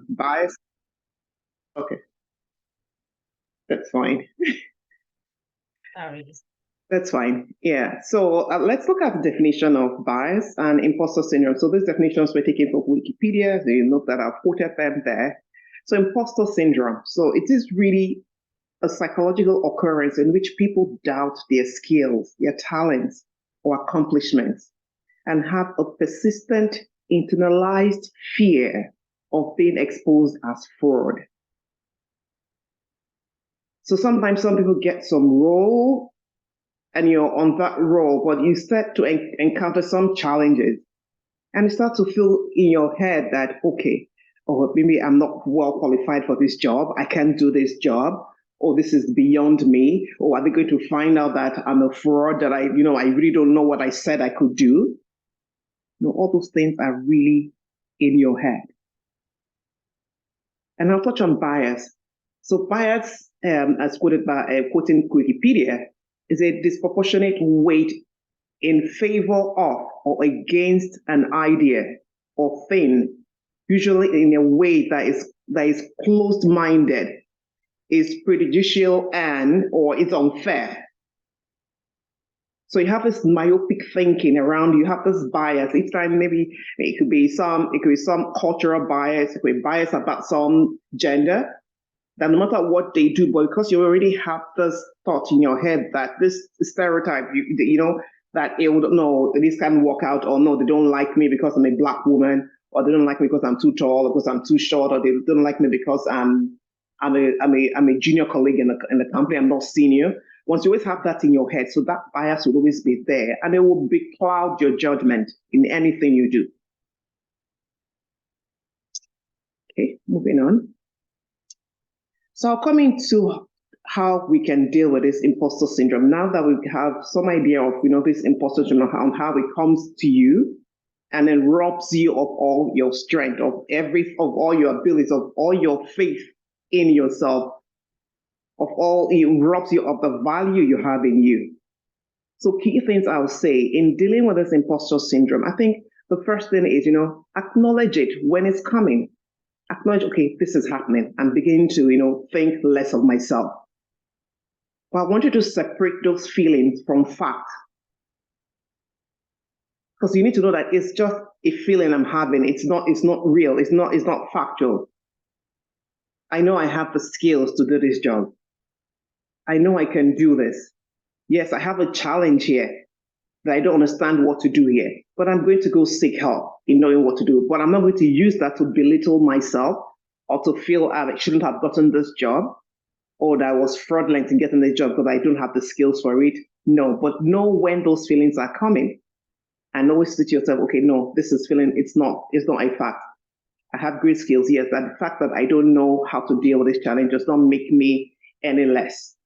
bias. Okay, that's fine. Sorry. That's fine. Yeah. So let's look at the definition of bias and imposter syndrome. So these definitions were taken from Wikipedia. So you note that I've quoted them there. So imposter syndrome. So it is really a psychological occurrence in which people doubt their skills, their talents, or accomplishments, and have a persistent internalized fear of being exposed as fraud. So sometimes some people get some role and you're on that role, but you start to encounter some challenges and you start to feel in your head that, okay, or maybe I'm not well qualified for this job. I can't do this job. Or this is beyond me. Or are they going to find out that I'm a fraud, that I really don't know what I said I could do? No, all those things are really in your head. And I'll touch on bias. So bias, as quoted by quoting Wikipedia, is a disproportionate weight in favor of or against an idea or thing, usually in a way that is closed-minded, is prejudicial and or it's unfair. So you have this myopic thinking around, you have this bias. Each time maybe it could be some cultural bias, it could be bias about some gender, that no matter what they do, but because you already have this thought in your head that this stereotype, that no, this can't work out, or no, they don't like me because I'm a Black woman, or they don't like me because I'm too tall, or because I'm too short, or they don't like me because I'm a junior colleague in the company, I'm not senior. Once you always have that in your head, so that bias will always be there, and it will cloud your judgment in anything you do. Okay, moving on. So I'll come into how we can deal with this imposter syndrome. Now that we have some idea of this imposter syndrome and how it comes to you and then robs you of all your strength, of all your abilities, of all your faith in yourself, it robs you of the value you have in you. So key things I'll say in dealing with this imposter syndrome, I think the first thing is, acknowledge it when it's coming. Acknowledge, okay, this is happening. I'm beginning to, think less of myself. But I want you to separate those feelings from fact. Because you need to know that it's just a feeling I'm having. It's not real. It's not factual. I know I have the skills to do this job. I know I can do this. Yes, I have a challenge here that I don't understand what to do here, but I'm going to go seek help in knowing what to do. But I'm not going to use that to belittle myself or to feel I shouldn't have gotten this job or that I was fraudulent in getting this job because I don't have the skills for it. No, but know when those feelings are coming and always say to yourself, okay, no, this is feeling, it's not a fact. I have great skills. Yes, that the fact that I don't know how to deal with this challenge does not make me any less,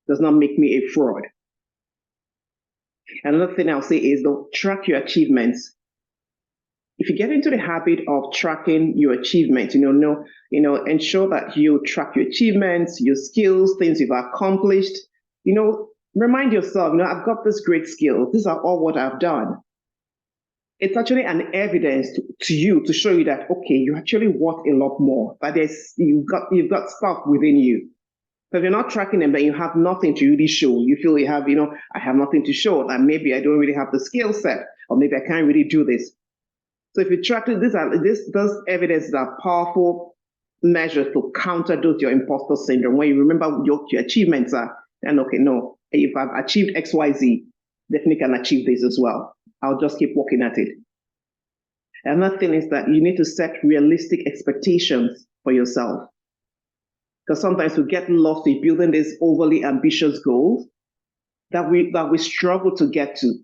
does not make me a fraud. Another thing I'll say is track your achievements. If you get into the habit of tracking your achievements, ensure that you track your achievements, your skills, things you've accomplished. Remind yourself, I've got this great skill. These are all what I've done. It's actually an evidence to you to show you that, okay, you actually worth a lot more, but you've got stuff within you. So if you're not tracking them, then you have nothing to really show. You feel you have, I have nothing to show, and maybe I don't really have the skill set, or maybe I can't really do this. So if you track it, those evidence are powerful measures to counter your imposter syndrome. When you remember what your achievements are, and okay, no, if I've achieved X, Y, Z, definitely can achieve this as well. I'll just keep working at it. Another thing is that you need to set realistic expectations for yourself. Because sometimes we get lost in building these overly ambitious goals that we struggle to get to.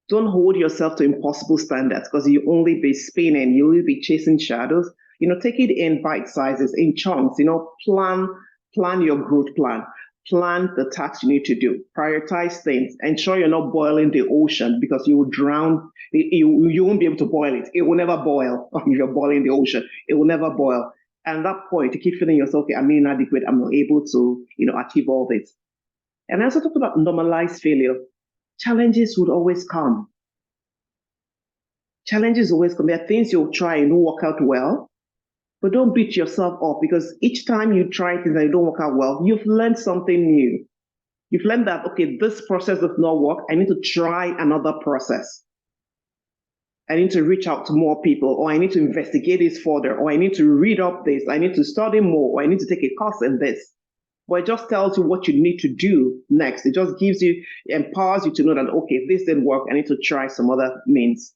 Don't hold yourself to impossible standards because you'll only be spinning, you'll be chasing shadows. Take it in bite sizes, in chunks. Plan your growth plan. Plan the tasks you need to do. Prioritize things. Ensure you're not boiling the ocean because you will drown. You won't be able to boil it. It will never boil if you're boiling the ocean. It will never boil. And at that point, you keep feeling yourself, okay, I'm inadequate. I'm not able to, achieve all this. And I also talked about normalized failure. Challenges would always come. Challenges always come. There are things you'll try and don't work out well. But don't beat yourself up, because each time you try things and you don't work out well, you've learned something new. You've learned that, okay, this process does not work. I need to try another process. I need to reach out to more people, or I need to investigate this further, or I need to read up this, I need to study more, or I need to take a course in this. But it just tells you what you need to do next. It just gives you, empowers you to know that, okay, this didn't work, I need to try some other means.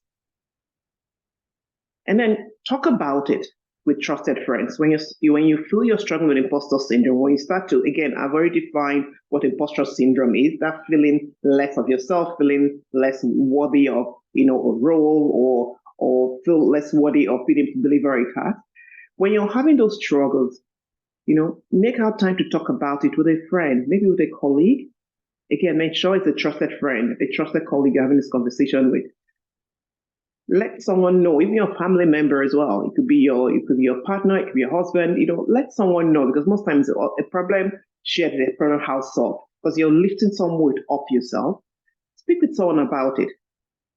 And then talk about it with trusted friends. When you feel you're struggling with imposter syndrome, when you start to, again, I've already defined what imposter syndrome is, that feeling less of yourself, feeling less worthy of, a role, or feel less worthy of being able to deliver a task. When you're having those struggles, make out time to talk about it with a friend, maybe with a colleague. Again, make sure it's a trusted friend, a trusted colleague you're having this conversation with. Let someone know, even your family member as well. It could be your partner, it could be your husband. Let someone know, because most times a problem shared is a problem house solved, because you're lifting some weight off yourself. Speak with someone about it,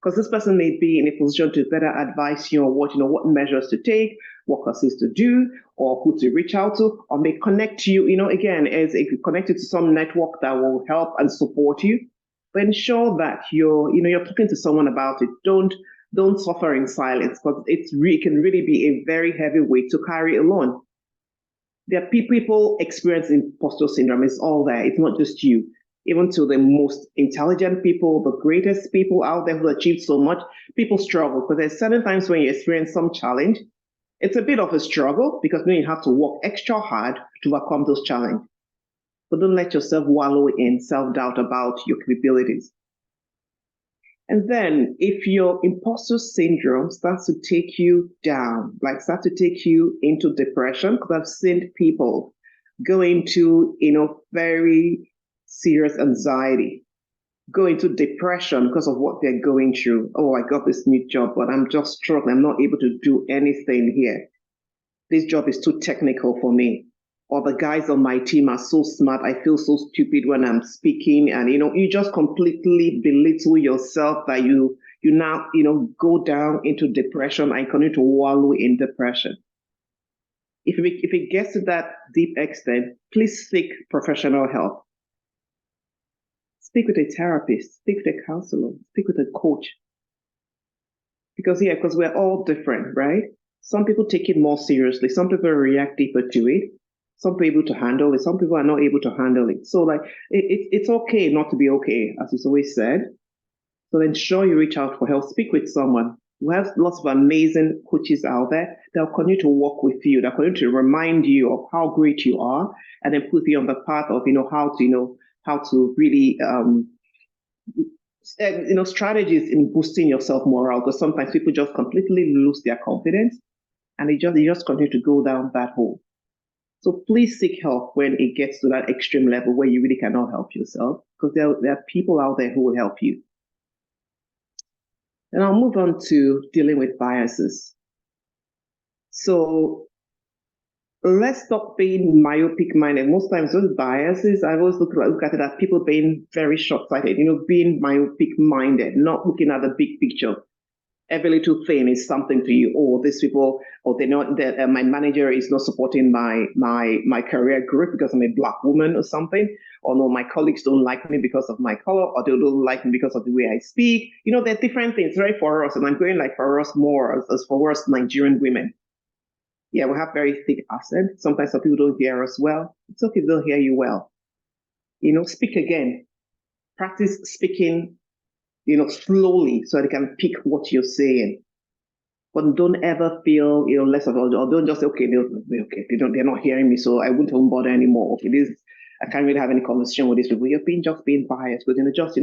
because this person may be in a position to better advise you on what measures to take, what courses to do, or who to reach out to, or may connect you. Again, as it could connect you to some network that will help and support you. But ensure that you're talking to someone about it. Don't suffer in silence, because it can really be a very heavy weight to carry alone. There are people experiencing imposter syndrome. It's all there. It's not just you. Even to the most intelligent people, the greatest people out there who achieved so much, people struggle, because there's certain times when you experience some challenge, it's a bit of a struggle, because then you have to work extra hard to overcome those challenges. But don't let yourself wallow in self-doubt about your capabilities. And then if your imposter syndrome starts to take you down, start to take you into depression, because I've seen people go into, very serious anxiety, go into depression because of what they're going through. Oh, I got this new job, but I'm just struggling. I'm not able to do anything here. This job is too technical for me. Or the guys on my team are so smart, I feel so stupid when I'm speaking. And, you just completely belittle yourself, that you now, go down into depression and continue to wallow in depression. If it gets to that deep extent, please seek professional help. Speak with a therapist, speak with a counselor, speak with a coach. Because we're all different, right? Some people take it more seriously. Some people react deeper to it. Some people are able to handle it. Some people are not able to handle it. So it's okay not to be okay, as it's always said. So ensure you reach out for help. Speak with someone. We have lots of amazing coaches out there. They'll continue to work with you. They'll continue to remind you of how great you are, and then put you on the path of how to really strategies in boosting your self morale. Because sometimes people just completely lose their confidence, and they just continue to go down that hole. So please seek help when it gets to that extreme level where you really cannot help yourself, because there are people out there who will help you. And I'll move on to dealing with biases. So let's stop being myopic minded. Most times those biases, I always look at it as people being very short-sighted, being myopic minded, not looking at the big picture. Every little thing is something to you. Oh, these people, or they know that my manager is not supporting my career growth because I'm a Black woman or something. Or no, my colleagues don't like me because of my color, or they don't like me because of the way I speak. There are different things, right, for us. And I'm going for us more as for us Nigerian women. Yeah, we have very thick accent. Sometimes some people don't hear us well. It's okay if they don't hear you well. Speak again. Practice speaking slowly, so they can pick what you're saying. But don't ever feel, less of, or don't just say, okay, they're not hearing me, so I won't even bother anymore. Okay, I can't really have any conversation with these people. You're just being biased, but just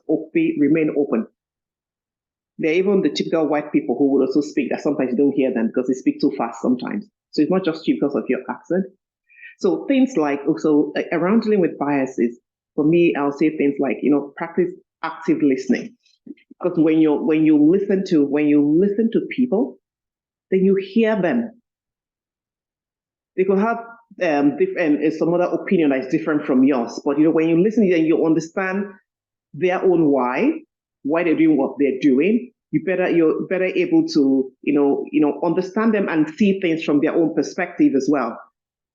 remain open. There are even the typical white people who will also speak that sometimes you don't hear them because they speak too fast sometimes. So it's not just you because of your accent. So things like, around dealing with biases, for me, I'll say things like, practice active listening. Because when you listen to people, then you hear them. They could have some other opinion that is different from yours, but when you listen, then you understand their own why they're doing what they're doing, you're better able to, understand them and see things from their own perspective as well.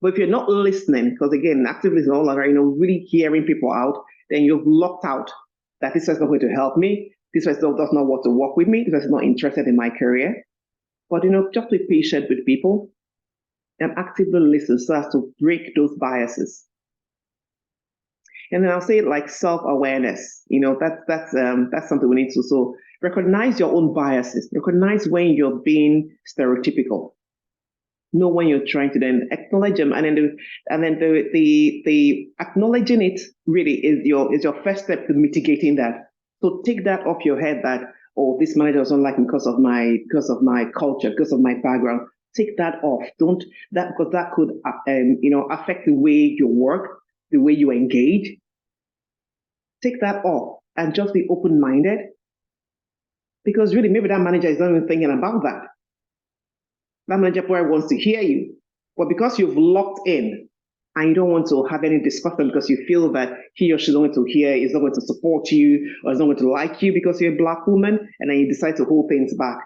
But if you're not listening, because again, actively is all around, really hearing people out, then you've locked out that this is not going to help me. This person does not want to work with me. This person is not interested in my career. But, just be patient with people and actively listen so as to break those biases. And then I'll say like self-awareness. That's something we need to. So recognize your own biases. Recognize when you're being stereotypical. Know when you're trying to then acknowledge them, and then the acknowledging it really is your first step to mitigating that. So take that off your head that, oh, this manager doesn't like me because of my culture, because of my background. Take that off. Don't that because that could affect the way you work, the way you engage. Take that off and just be open-minded, because really maybe that manager is not even thinking about that. That manager probably wants to hear you, but because you've locked in and you don't want to have any discussion because you feel that he or she is not going to hear, is not going to support you, or is not going to like you because you're a Black woman, and then you decide to hold things back.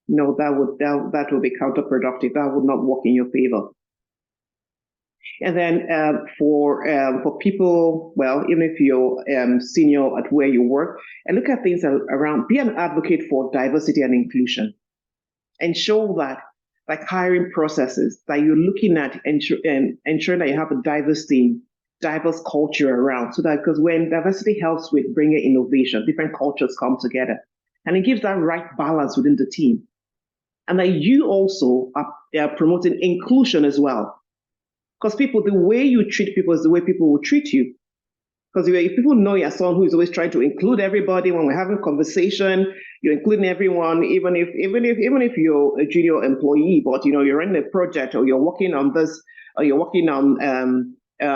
No, that would be counterproductive. That would not work in your favor. And then for people, well, even if you're senior at where you work, and look at things around, be an advocate for diversity and inclusion, and show that, like hiring processes, that you're looking at and ensuring that you have a diverse team, diverse culture around, so that, because when diversity helps with bringing innovation, different cultures come together, and it gives that right balance within the team. And that you also are promoting inclusion as well. Because the way you treat people is the way people will treat you. Because if people know you're someone who is always trying to include everybody, when we're having a conversation, you're including everyone, even if you're a junior employee, but you're running a project, or you're working on this, or you're working on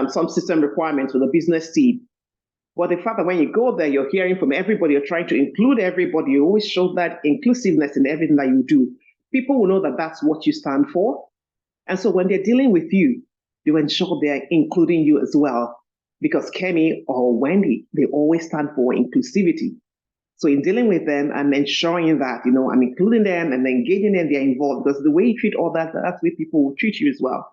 some system requirements with a business team. But the fact that when you go there, you're hearing from everybody, you're trying to include everybody, you always show that inclusiveness in everything that you do. People will know that that's what you stand for. And so when they're dealing with you, you ensure they're including you as well. Because Kemi or Wendy, they always stand for inclusivity. So in dealing with them, I'm ensuring that, I'm including them and engaging them, they're involved. Because the way you treat all that, that's the way people will treat you as well.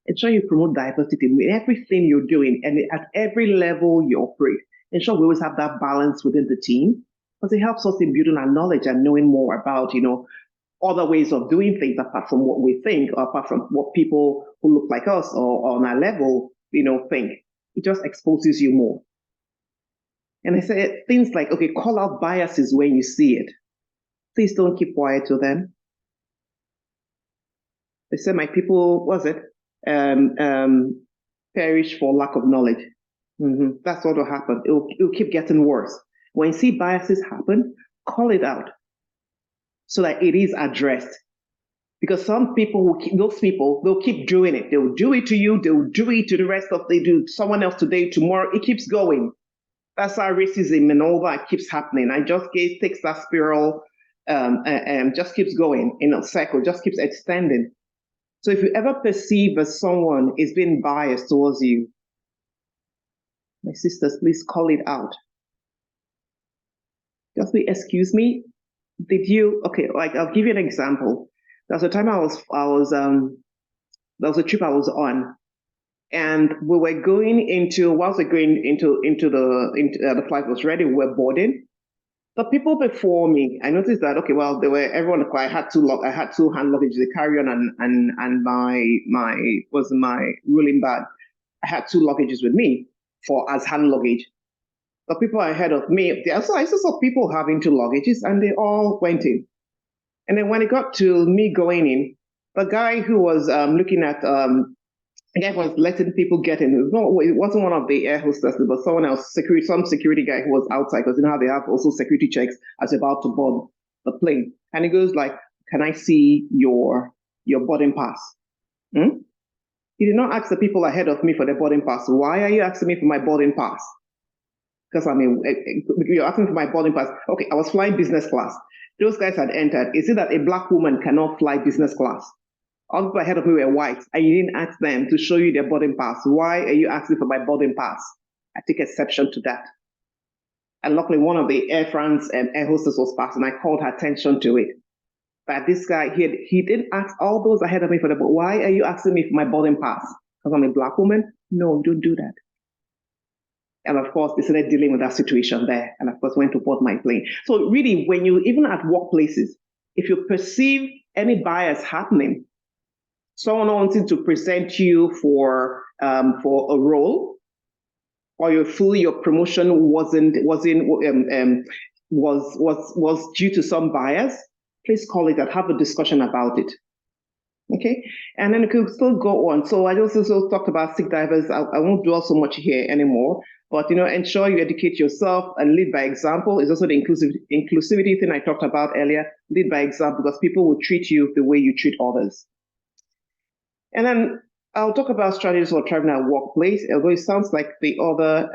Ensure you promote diversity in everything you're doing and at every level you operate. Ensure we always have that balance within the team, because it helps us in building our knowledge and knowing more about, other ways of doing things apart from what we think, or apart from what people who look like us or on our level, think. It just exposes you more. And I say things like, okay, call out biases when you see it. Please don't keep quiet to them. They say my people, perish for lack of knowledge. That's what will happen. It'll keep getting worse. When you see biases happen, call it out so that it is addressed. Because some people, they'll keep doing it. They'll do it to you. They'll do it to the rest of, they do someone else today, tomorrow. It keeps going. That's how racism and all that keeps happening. I just takes that spiral and just keeps going in a cycle, just keeps extending. So if you ever perceive that someone is being biased towards you, my sisters, please call it out. Just be, excuse me, did you, okay, like I'll give you an example. There was a time there was a trip I was on, and we were going into, whilst we're going into the flight was ready, we were boarding. The people before me, I noticed that, okay, well, everyone, I had two hand luggage, the carry-on and my ruling bag. I had two luggages with me as hand luggage. The people ahead of me, I saw people having two luggages, and they all went in. And then when it got to me going in, the guy who was looking at, the guy was letting people get in. It wasn't one of the air hostesses, but someone else, some security guy who was outside, because how they have also security checks as you're about to board the plane. And he goes like, "Can I see your boarding pass?" He did not ask the people ahead of me for their boarding pass. Why are you asking me for my boarding pass? Because you're asking for my boarding pass. Okay, I was flying business class. Those guys had entered. Is it that a Black woman cannot fly business class? All the people ahead of me were white, and you didn't ask them to show you their boarding pass. Why are you asking for my boarding pass? I take exception to that. And luckily, one of the Air France air hostess was passing. I called her attention to it. But this guy, he didn't ask all those ahead of me for the, but why are you asking me for my boarding pass? Because I'm a Black woman? No, don't do that. And of course, they started dealing with that situation there. And of course, went to board my plane. So really, when you, even at workplaces, if you perceive any bias happening, someone wanting to present you for a role, or you feel your promotion was due to some bias, please call it and have a discussion about it. Okay, and then it could still go on. So I also talked about sick divers. I won't dwell so much here anymore, but ensure you educate yourself and lead by example. Is also the inclusivity thing I talked about earlier. Lead by example, because people will treat you the way you treat others. And then I'll talk about strategies for thriving at workplace. Although it sounds like the other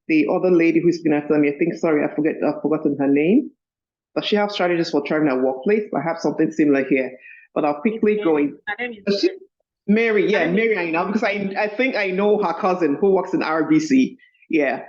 the other lady who's been after me. I think, sorry, I've forgotten her name. Does she have strategies for thriving at workplace? I have something similar here, but I'll quickly go in. Mary, yeah, Mary, I know, because I think I know her cousin who works in RBC. Yeah.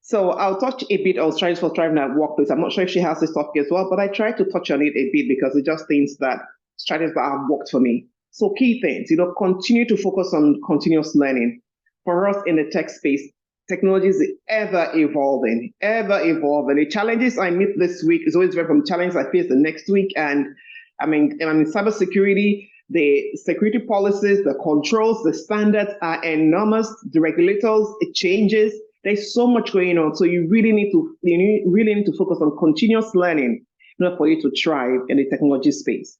So I'll touch a bit on strategies for thriving at workplace. I'm not sure if she has this topic as well, but I try to touch on it a bit because it just things that strategies that have worked for me. So key things, continue to focus on continuous learning. For us in the tech space, technology is ever evolving. The challenges I meet this week is always different from challenges I face the next week. And I mean, cybersecurity, the security policies, the controls, the standards are enormous. The regulators, it changes. There's so much going on. So you really need to focus on continuous learning in order for you to thrive in the technology space.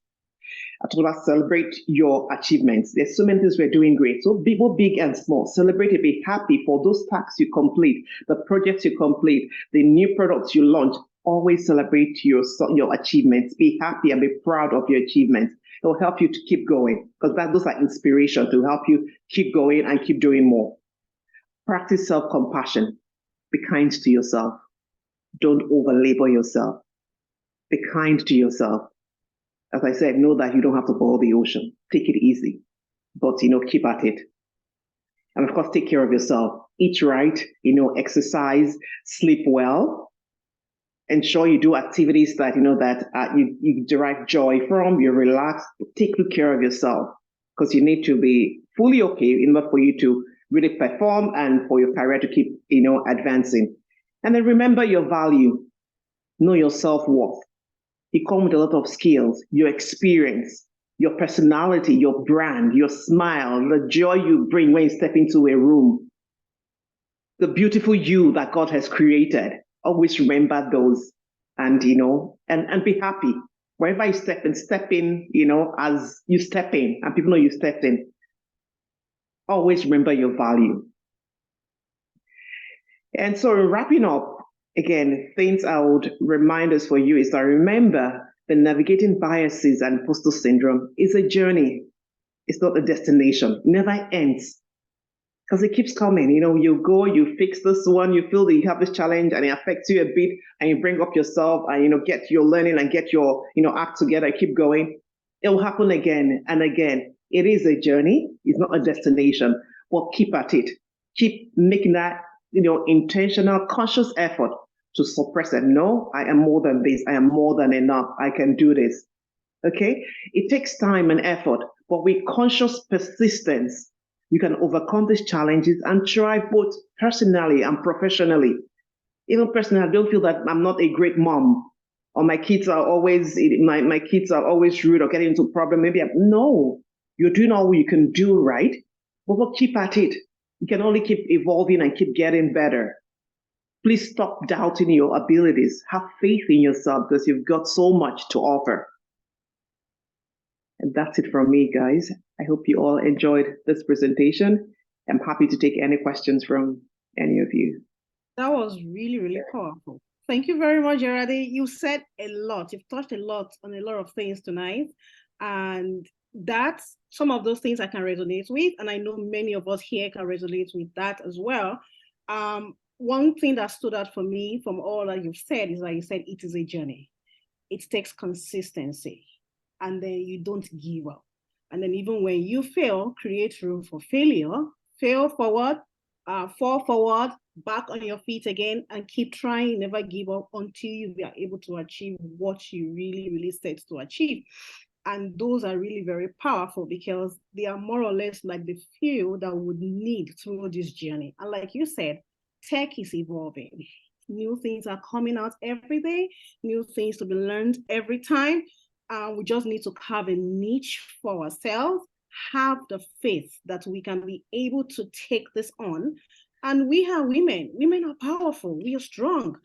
I told us celebrate your achievements. There's so many things we're doing great. So both big and small. Celebrate it. Be happy for those tasks you complete, the projects you complete, the new products you launch. Always celebrate your achievements. Be happy and be proud of your achievements. It will help you to keep going, because those are inspiration to help you keep going and keep doing more. Practice self-compassion. Be kind to yourself. Don't over-labor yourself. Be kind to yourself. As I said, know that you don't have to boil the ocean. Take it easy, but keep at it. And of course, take care of yourself. Eat right, exercise, sleep well. Ensure you do activities that you derive joy from. You relax. Take good care of yourself, because you need to be fully okay in order for you to really perform and for your career to keep advancing. And then remember your value. Know your self-worth. You come with a lot of skills, your experience, your personality, your brand, your smile, the joy you bring when you step into a room, the beautiful you that God has created. Always remember those, and and be happy. Wherever you step in, as you step in and people know you stepped in. Always remember your value. And so wrapping up, again, things I would remind us for you is that remember that navigating biases and imposter syndrome is a journey. It's not a destination. It never ends, because it keeps coming. You go, you fix this one, you feel that you have this challenge and it affects you a bit, and you bring up yourself and get your learning and get your act together, keep going. It will happen again and again. It is a journey. It's not a destination, but keep at it. Keep making that intentional, conscious effort to suppress it. No, I am more than this. I am more than enough. I can do this. Okay? It takes time and effort, but with conscious persistence, you can overcome these challenges and thrive both personally and professionally. Even personally, I don't feel that I'm not a great mom, or my kids are always rude or getting into problem. No, you're doing all you can do, right? But we'll keep at it. You can only keep evolving and keep getting better. Please stop doubting your abilities. Have faith in yourself, because you've got so much to offer. And that's it from me, guys. I hope you all enjoyed this presentation. I'm happy to take any questions from any of you. That was really, really powerful. Thank you very much, Gerardi. You said a lot. You've touched a lot on a lot of things tonight. And that's some of those things I can resonate with. And I know many of us here can resonate with that as well. One thing that stood out for me from all that you've said is that you said it is a journey. It takes consistency, and then you don't give up. And then even when you fail, create room for failure, fail forward, fall forward, back on your feet again, and keep trying, never give up until you are able to achieve what you really, really set to achieve. And those are really very powerful because they are more or less like the fuel that we would need through this journey. And like you said, tech is evolving. New things are coming out every day, new things to be learned every time. We just need to carve a niche for ourselves, have the faith that we can be able to take this on. And we are women. Women are powerful. We are strong.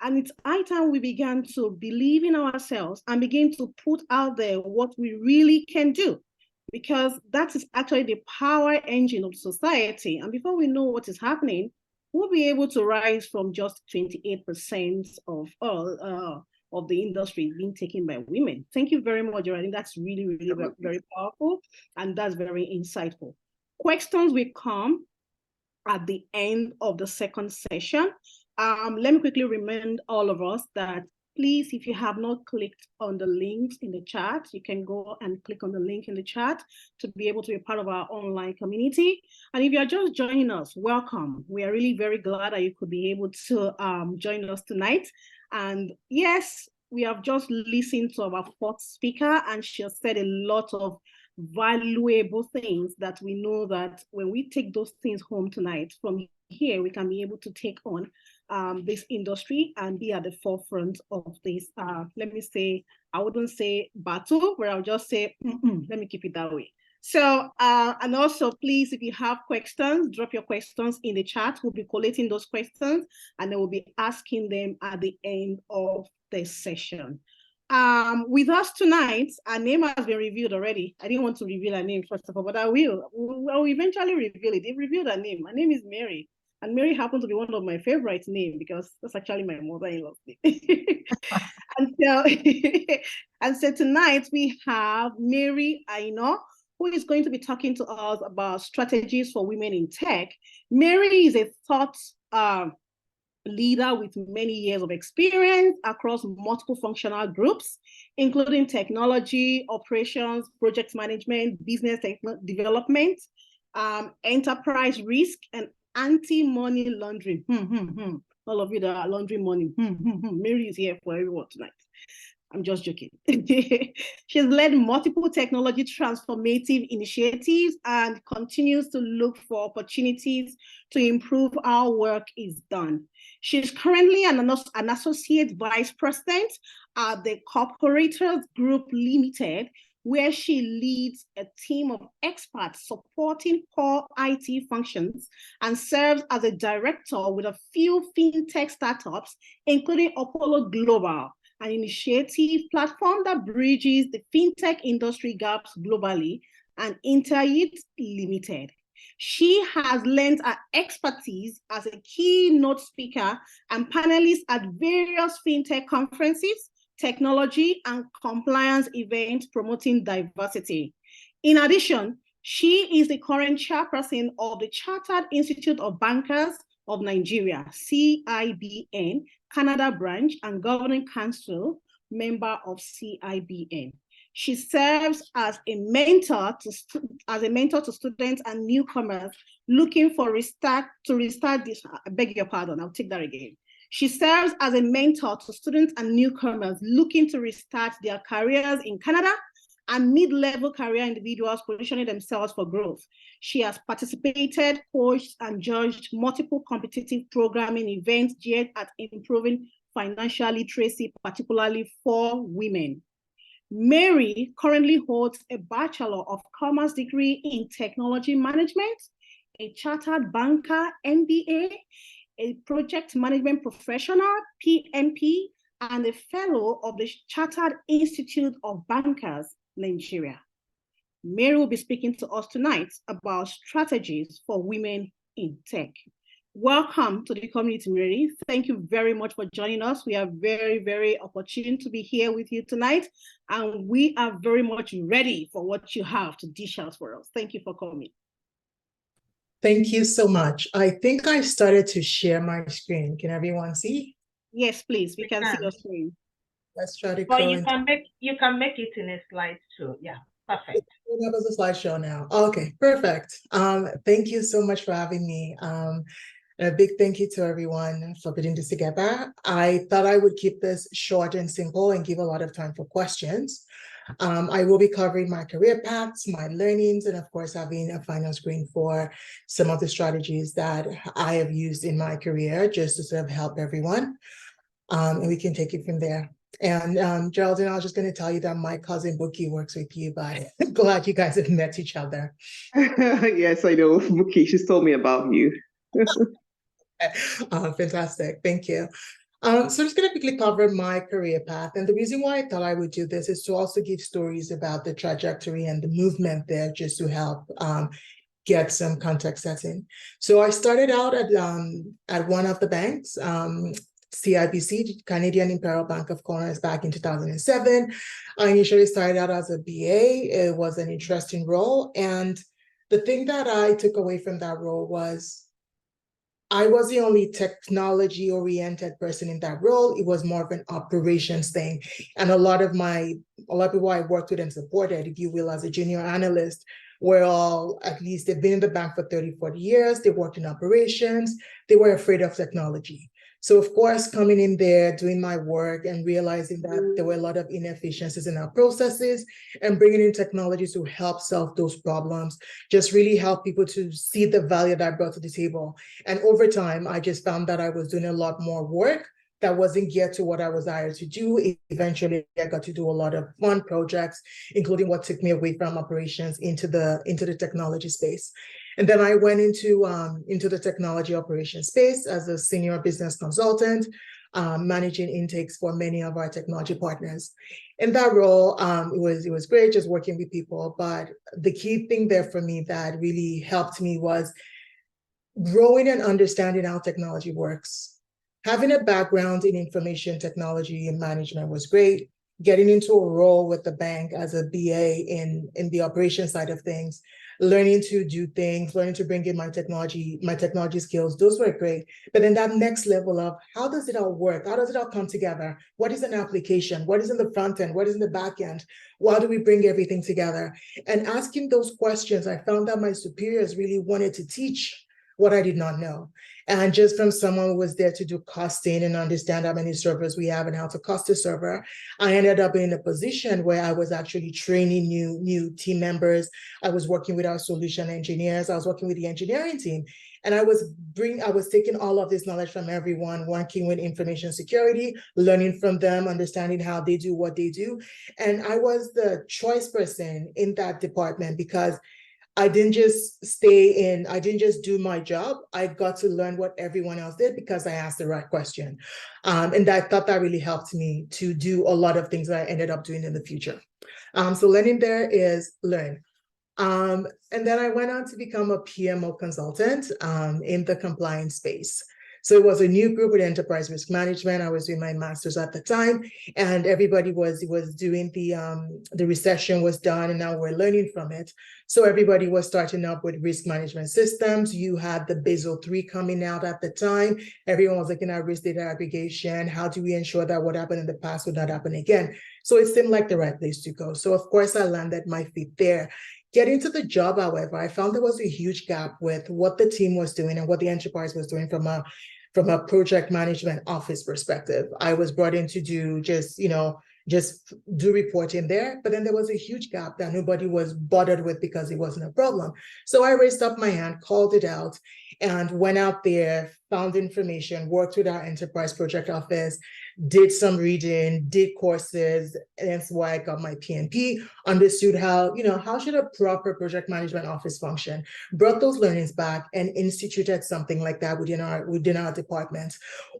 And it's high time we began to believe in ourselves and begin to put out there what we really can do, because that is actually the power engine of society. And before we know what is happening, we'll be able to rise from just 28% of the industry being taken by women. Thank you very much, Geraldine. That's really, really very, very powerful, and that's very insightful. Questions will come at the end of the second session. Let me quickly remind all of us that please, if you have not clicked on the links in the chat, you can go and click on the link in the chat to be able to be part of our online community. And if you're just joining us, welcome. We are really very glad that you could be able to join us tonight. And yes, we have just listened to our fourth speaker, and she has said a lot of valuable things that we know that when we take those things home tonight, from here, we can be able to take on this industry and be at the forefront of this, let me say, I wouldn't say battle, but I'll just say, let me keep it that way. So, and also, please, if you have questions, drop your questions in the chat. We'll be collating those questions, and then we'll be asking them at the end of the session. With us tonight, our name has been revealed already. I didn't want to reveal her name first of all, but I will. I'll eventually reveal it. They've revealed her name. Her name is Mary. And Mary happens to be one of my favorite names because that's actually my mother-in-law's name. and so tonight we have Mary Aino, who is going to be talking to us about strategies for women in tech. Mary is a thought leader with many years of experience across multiple functional groups, including technology, operations, project management, business development, enterprise risk, and anti-money laundering. All of you that are laundering money. Mary is here for everyone tonight. I'm just joking. She's led multiple technology transformative initiatives and continues to look for opportunities to improve how work is done. She's currently an associate vice president at the Corporators Group Limited, where she leads a team of experts supporting core IT functions and serves as a director with a few fintech startups, including Apollo Global, an initiative platform that bridges the fintech industry gaps globally, and Interit Limited. She has lent her expertise as a keynote speaker and panelist at various fintech conferences, technology, and compliance events promoting diversity. In addition, she is the current chairperson of the Chartered Institute of Bankers of Nigeria, CIBN, Canada branch, and governing council member of CIBN. She serves as a mentor to students and newcomers looking for restart this. I beg your pardon, I'll take that again. She serves as a mentor to students and newcomers looking to restart their careers in Canada and mid-level career individuals positioning themselves for growth. She has participated, coached, and judged multiple competitive programming events geared at improving financial literacy, particularly for women. Mary currently holds a Bachelor of Commerce degree in Technology Management, a Chartered Banker MBA, a Project Management Professional, PMP, and a Fellow of the Chartered Institute of Bankers, Nigeria. Mary will be speaking to us tonight about strategies for women in tech. Welcome to the community, Mary. Thank you very much for joining us. We are very, very opportune to be here with you tonight, and we are very much ready for what you have to dish out for us. Thank you for coming. Thank you so much. I think I started to share my screen. Can everyone see? Yes, please. We can see your screen. Let's try to But go you can make it in a slide too. Yeah. Perfect. That was a slideshow now. Okay, perfect. Thank you so much for having me. A big thank you to everyone for putting this together. I thought I would keep this short and simple and give a lot of time for questions. I will be covering my career paths, my learnings, and of course, having a final screen for some of the strategies that I have used in my career just to sort of help everyone. And we can take it from there. And Geraldine, I was just going to tell you that my cousin Bookie works with you, but I'm glad you guys have met each other. Yes, I know. Muki, she's told me about you. Fantastic. Thank you. So I'm just going to quickly cover my career path. And the reason why I thought I would do this is to also give stories about the trajectory and the movement there, just to help get some context setting. So I started out at one of the banks, CIBC, Canadian Imperial Bank of Commerce, back in 2007. I initially started out as a BA. It was an interesting role. And the thing that I took away from that role was I was the only technology-oriented person in that role. It was more of an operations thing. And a lot of people I worked with and supported, if you will, as a junior analyst, were all, at least they've been in the bank for 30, 40 years. They worked in operations. They were afraid of technology. So of course, coming in there, doing my work and realizing that there were a lot of inefficiencies in our processes and bringing in technology to help solve those problems, just really help people to see the value that I brought to the table. And over time, I just found that I was doing a lot more work that wasn't geared to what I was hired to do. Eventually, I got to do a lot of fun projects, including what took me away from operations into the technology space. And then I went into the technology operations space as a senior business consultant, managing intakes for many of our technology partners. In that role, it was great just working with people, but the key thing there for me that really helped me was growing and understanding how technology works. Having a background in information technology and management was great. Getting into a role with the bank as a BA in the operation side of things, learning to do things, learning to bring in my technology skills, those were great. But then that next level of how does it all work? How does it all come together? What is an application? What is in the front end? What is in the back end? Why do we bring everything together? And asking those questions, I found that my superiors really wanted to teach what I did not know. And just from someone who was there to do costing and understand how many servers we have and how to cost a server, I ended up in a position where I was actually training new team members. I was working with our solution engineers. I was working with the engineering team. And I was taking all of this knowledge from everyone, working with information security, learning from them, understanding how they do what they do. And I was the choice person in that department because I didn't just do my job. I got to learn what everyone else did because I asked the right question. And I thought that really helped me to do a lot of things that I ended up doing in the future. So learning there is learn. And then I went on to become a PMO consultant in the compliance space. So it was a new group with enterprise risk management. I was doing my master's at the time, and everybody was doing the recession was done, and now we're learning from it. So everybody was starting up with risk management systems. You had the Basel III coming out at the time. Everyone was looking at risk data aggregation. How do we ensure that what happened in the past would not happen again? So it seemed like the right place to go. So of course I landed my feet there. Getting to the job, however, I found there was a huge gap with what the team was doing and what the enterprise was doing from a project management office perspective. I was brought in to do just do reporting there, but then there was a huge gap that nobody was bothered with because it wasn't a problem. So I raised up my hand, called it out, and went out there, found information, worked with our enterprise project office, did some reading, did courses, and that's why I got my PMP, understood how should a proper project management office function, brought those learnings back and instituted something like that within our department.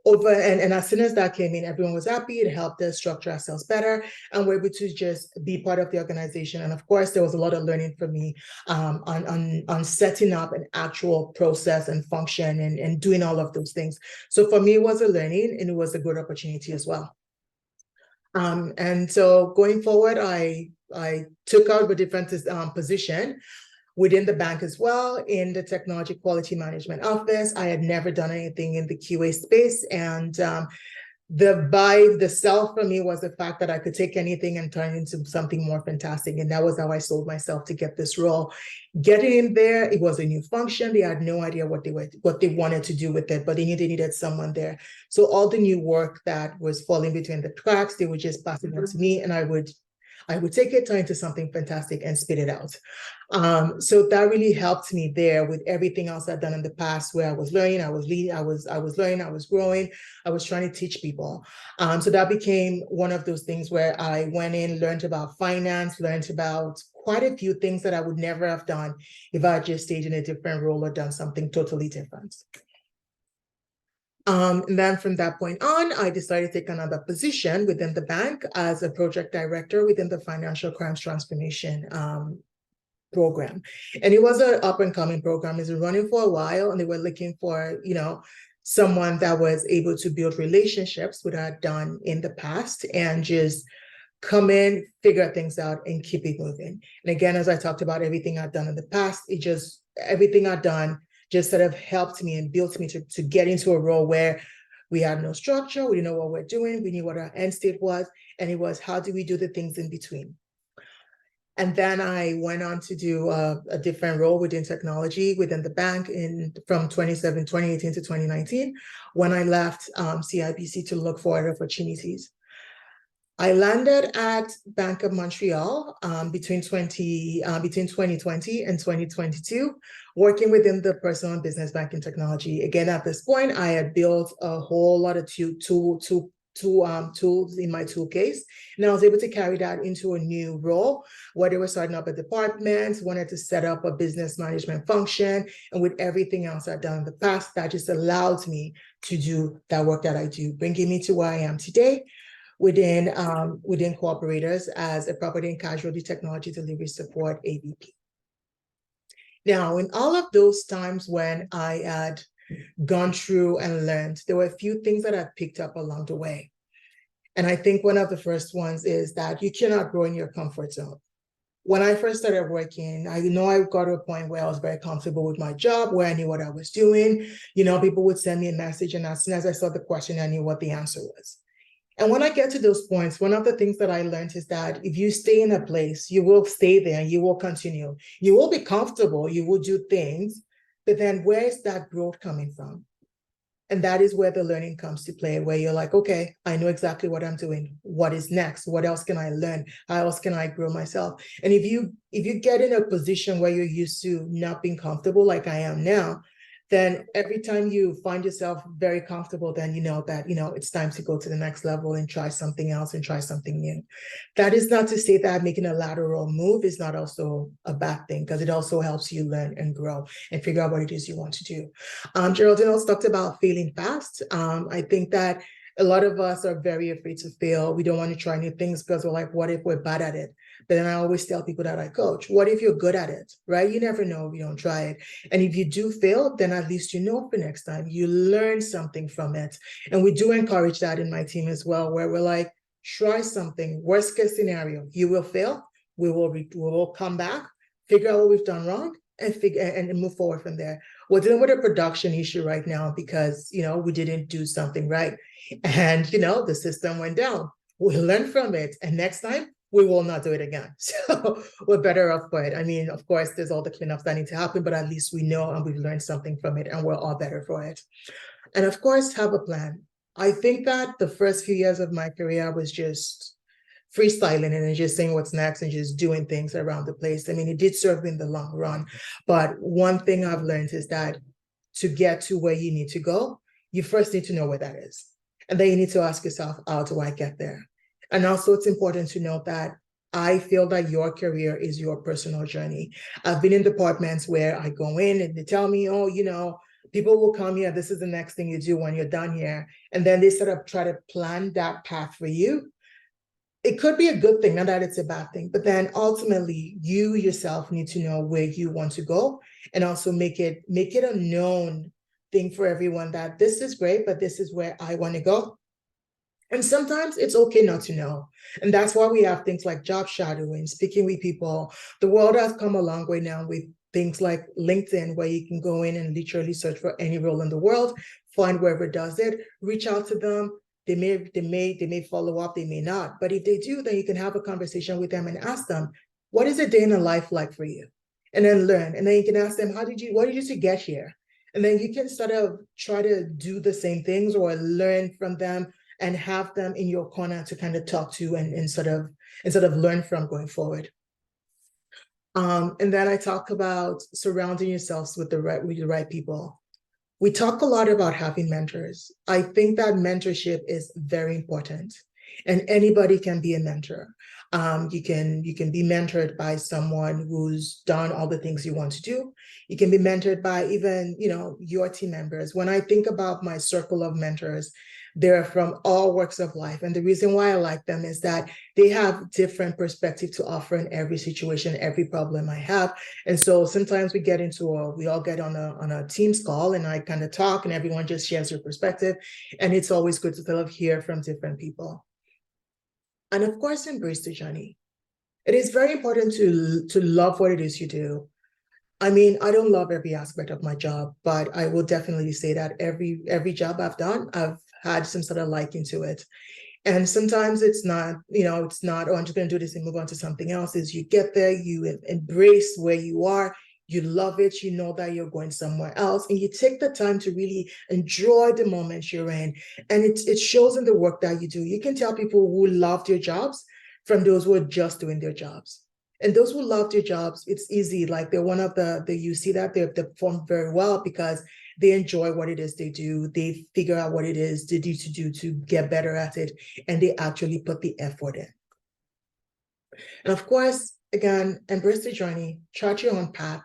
And as soon as that came in, everyone was happy. It helped us structure ourselves better, and we're able to just be part of the organization. And of course, there was a lot of learning for me on setting up an actual process and function and doing all of those things. So for me, it was a learning and it was a good opportunity as well. And so going forward, I took out a different position within the bank as well in the technology quality management office. I had never done anything in the QA space, and the vibe, the sell for me was the fact that I could take anything and turn it into something more fantastic. And that was how I sold myself to get this role. Getting in there, it was a new function. They had no idea what they wanted to do with it, but they knew they needed someone there. So all the new work that was falling between the cracks, they would just pass it on to me, and I would take it, turn it into something fantastic, and spit it out. So that really helped me there with everything else I'd done in the past, where I was learning, I was leading, I was learning, I was growing, I was trying to teach people. So that became one of those things where I went in, learned about finance, learned about quite a few things that I would never have done if I had just stayed in a different role or done something totally different. And then from that point on, I decided to take another position within the bank as a project director within the financial crimes transformation program. And it was an up and coming program. It's been running for a while, and they were looking for, someone that was able to build relationships, which I had done in the past, and just come in, figure things out, and keep it moving. And again, as I talked about everything I've done in the past, everything I've done just sort of helped me and built me to get into a role where we had no structure, we didn't know what we're doing, we knew what our end state was, and it was, how do we do the things in between? And then I went on to do a different role within technology within the bank from 2018 to 2019, when I left CIBC to look for opportunities. I landed at Bank of Montreal between 2020 and 2022, working within the personal and business banking technology. Again, at this point, I had built a whole lot of tools in my tool case, and I was able to carry that into a new role where they were starting up a department, wanted to set up a business management function, and with everything else I've done in the past, that just allowed me to do that work that I do, bringing me to where I am today within Cooperators as a property and casualty technology delivery support AVP. Now, in all of those times when I had gone through and learned, there were a few things that I picked up along the way. And I think one of the first ones is that you cannot grow in your comfort zone. When I first started working, I got to a point where I was very comfortable with my job, where I knew what I was doing. People would send me a message, and as soon as I saw the question, I knew what the answer was. And when I get to those points, one of the things that I learned is that if you stay in a place, you will stay there and you will continue. You will be comfortable, you will do things, but then where is that growth coming from? And that is where the learning comes to play, where you're like, okay, I know exactly what I'm doing. What is next? What else can I learn? How else can I grow myself? And if you get in a position where you're used to not being comfortable like I am now, then every time you find yourself very comfortable, then you know that, it's time to go to the next level and try something else and try something new. That is not to say that making a lateral move is not also a bad thing, because it also helps you learn and grow and figure out what it is you want to do. Geraldine also talked about failing fast. I think that a lot of us are very afraid to fail. We don't want to try new things because we're like, what if we're bad at it? But then I always tell people that I coach, what if you're good at it, right? You never know if you don't try it. And if you do fail, then at least you know for next time, you learn something from it. And we do encourage that in my team as well, where we're like, try something. Worst case scenario, you will fail. We will come back, figure out what we've done wrong, and move forward from there. We're dealing with a production issue right now because, we didn't do something right. And, the system went down. We learned from it. And next time, we will not do it again. So we're better off for it. I mean, of course, there's all the cleanups that need to happen, but at least we know and we've learned something from it, and we're all better for it. And of course, have a plan. I think that the first few years of my career was just freestyling and just saying what's next and just doing things around the place. I mean, it did serve me in the long run. But one thing I've learned is that to get to where you need to go, you first need to know where that is. And then you need to ask yourself, how do I get there? And also, it's important to note that I feel that your career is your personal journey. I've been in departments where I go in and they tell me, oh, people will come here, this is the next thing you do when you're done here. And then they sort of try to plan that path for you. It could be a good thing, not that it's a bad thing, but then ultimately you yourself need to know where you want to go, and also make it a known thing for everyone that this is great, but this is where I want to go. And sometimes it's okay not to know. And that's why we have things like job shadowing, speaking with people. The world has come a long way now with things like LinkedIn, where you can go in and literally search for any role in the world, find whoever does it, reach out to them, They may follow up, they may not. But if they do, then you can have a conversation with them and ask them, what is a day in a life like for you? And then learn. And then you can ask them, what did you do to get here? And then you can sort of try to do the same things or learn from them and have them in your corner to kind of talk to and sort of learn from going forward. And then I talk about surrounding yourselves with the right people. We talk a lot about having mentors. I think that mentorship is very important, and anybody can be a mentor. You can be mentored by someone who's done all the things you want to do. You can be mentored by even, your team members. When I think about my circle of mentors, they're from all walks of life. And the reason why I like them is that they have different perspective to offer in every situation, every problem I have. And so sometimes we all get on a Teams call and I kind of talk and everyone just shares their perspective. And it's always good to sort of hear from different people. And of course, embrace the journey. It is very important to love what it is you do. I mean, I don't love every aspect of my job, but I will definitely say that every job I've done, I've had some sort of liking to it. And sometimes it's not, oh, I'm just going to do this and move on to something else. Is you get there, you embrace where you are, you love it, you know that you're going somewhere else, and you take the time to really enjoy the moment you're in. And it shows in the work that you do. You can tell people who love their jobs from those who are just doing their jobs. And those who love their jobs, it's easy. Like they're one of you see that they perform very well because they enjoy what it is they do. They figure out what it is they need to do to get better at it. And they actually put the effort in. And of course, again, embrace the journey, chart your own path.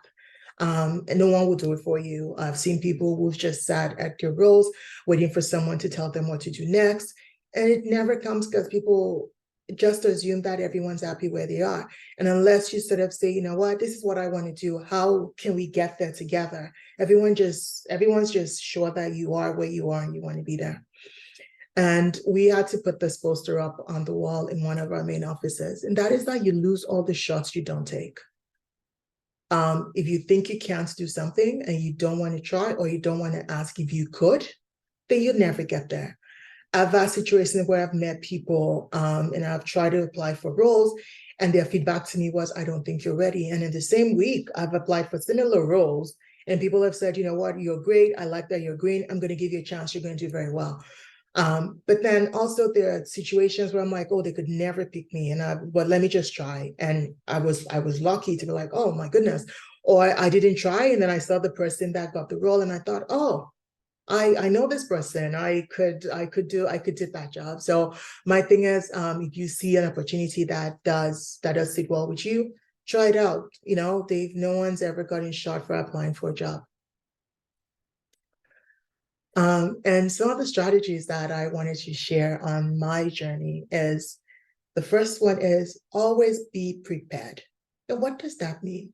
And no one will do it for you. I've seen people who've just sat at their roles, waiting for someone to tell them what to do next. And it never comes because people just assume that everyone's happy where they are. And unless you sort of say, you know what, this is what I want to do. How can we get there together? Everyone's just sure that you are where you are and you want to be there. And we had to put this poster up on the wall in one of our main offices. And that is that you lose all the shots you don't take. If you think you can't do something and you don't want to try or you don't want to ask if you could, then you'll never get there. I've had situations where I've met people and I've tried to apply for roles and their feedback to me was, I don't think you're ready. And in the same week, I've applied for similar roles and people have said, you know what, you're great. I like that you're green. I'm going to give you a chance. You're going to do very well. But then also there are situations where I'm like, oh, they could never pick me. But let me just try. And I was lucky to be like, oh my goodness. Or I didn't try. And then I saw the person that got the role and I thought, oh, I know this person. I could do that job. So my thing is, if you see an opportunity that does sit well with you, try it out. No one's ever gotten shot for applying for a job. And some of the strategies that I wanted to share on my journey is, the first one is always be prepared. And what does that mean?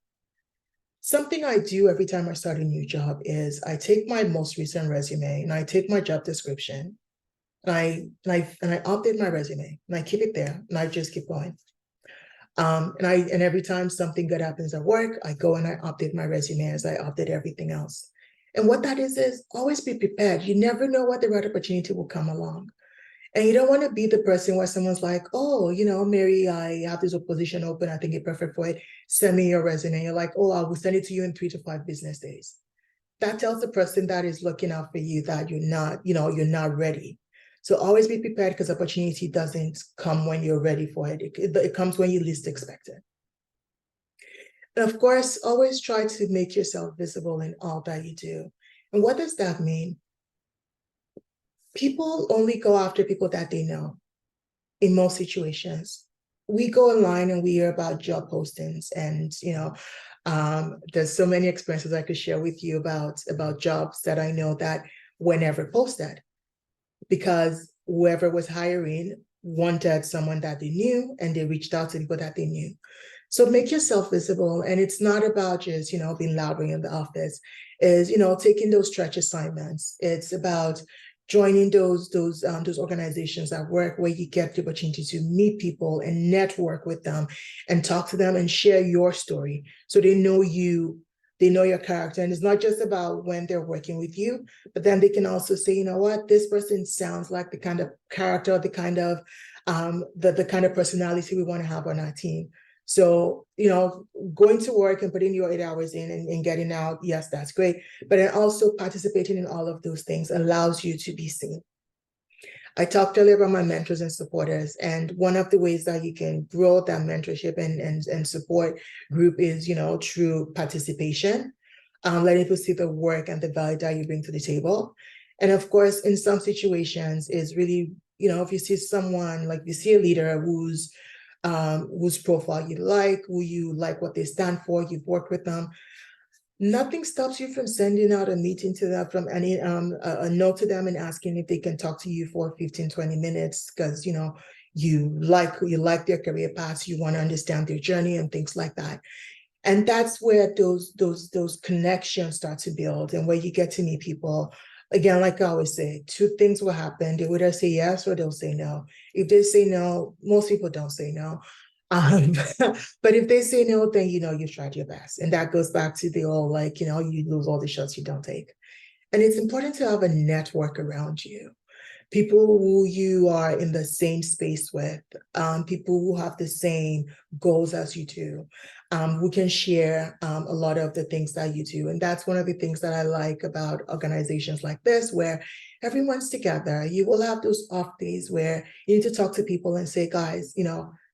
Something I do every time I start a new job is I take my most recent resume and I take my job description and I update my resume and I keep it there and I just keep going. And every time something good happens at work, I go and I update my resume as I update everything else. And what that is always be prepared. You never know what the right opportunity will come along. And you don't want to be the person where someone's like, oh, Mary, I have this position open. I think you're perfect for it. Send me your resume. You're like, oh, I will send it to you in 3 to 5 business days. That tells the person that is looking out for you that you're not ready. So always be prepared because opportunity doesn't come when you're ready for it. It comes when you least expect it. And of course, always try to make yourself visible in all that you do. And what does that mean? People only go after people that they know in most situations. We go online and we hear about job postings and, there's so many experiences I could share with you about jobs that I know that were never posted because whoever was hiring wanted someone that they knew and they reached out to people that they knew. So make yourself visible. And it's not about just, being loud in the office. Is, taking those stretch assignments. It's about joining those organizations at work where you get the opportunity to meet people and network with them and talk to them and share your story so they know you They know your character. And it's not just about when they're working with you, but then they can also say, you know what, this person sounds like the kind of character, the kind of personality we want to have on our team. So, going to work and putting your 8 hours in and getting out, yes, that's great. But then also participating in all of those things allows you to be seen. I talked earlier about my mentors and supporters, and one of the ways that you can grow that mentorship and support group is, through participation, letting people see the work and the value that you bring to the table. And of course, in some situations, is really, if you see someone, like you see a leader whose profile you like, who you like what they stand for, you've worked with them, nothing stops you from sending out a meeting to them, from any a note to them and asking if they can talk to you for 15, 20 minutes, because you like their career paths, you want to understand their journey and things like that. And that's where those connections start to build, and where you get to meet people. Again, like I always say, two things will happen. They would either say yes or they'll say no. If they say no, most people don't say no. But if they say no, then you've tried your best. And that goes back to the whole, you lose all the shots you don't take. And it's important to have a network around you. People who you are in the same space with, people who have the same goals as you do, who can share a lot of the things that you do. And that's one of the things that I like about organizations like this, where everyone's together. You will have those off days where you need to talk to people and say, guys,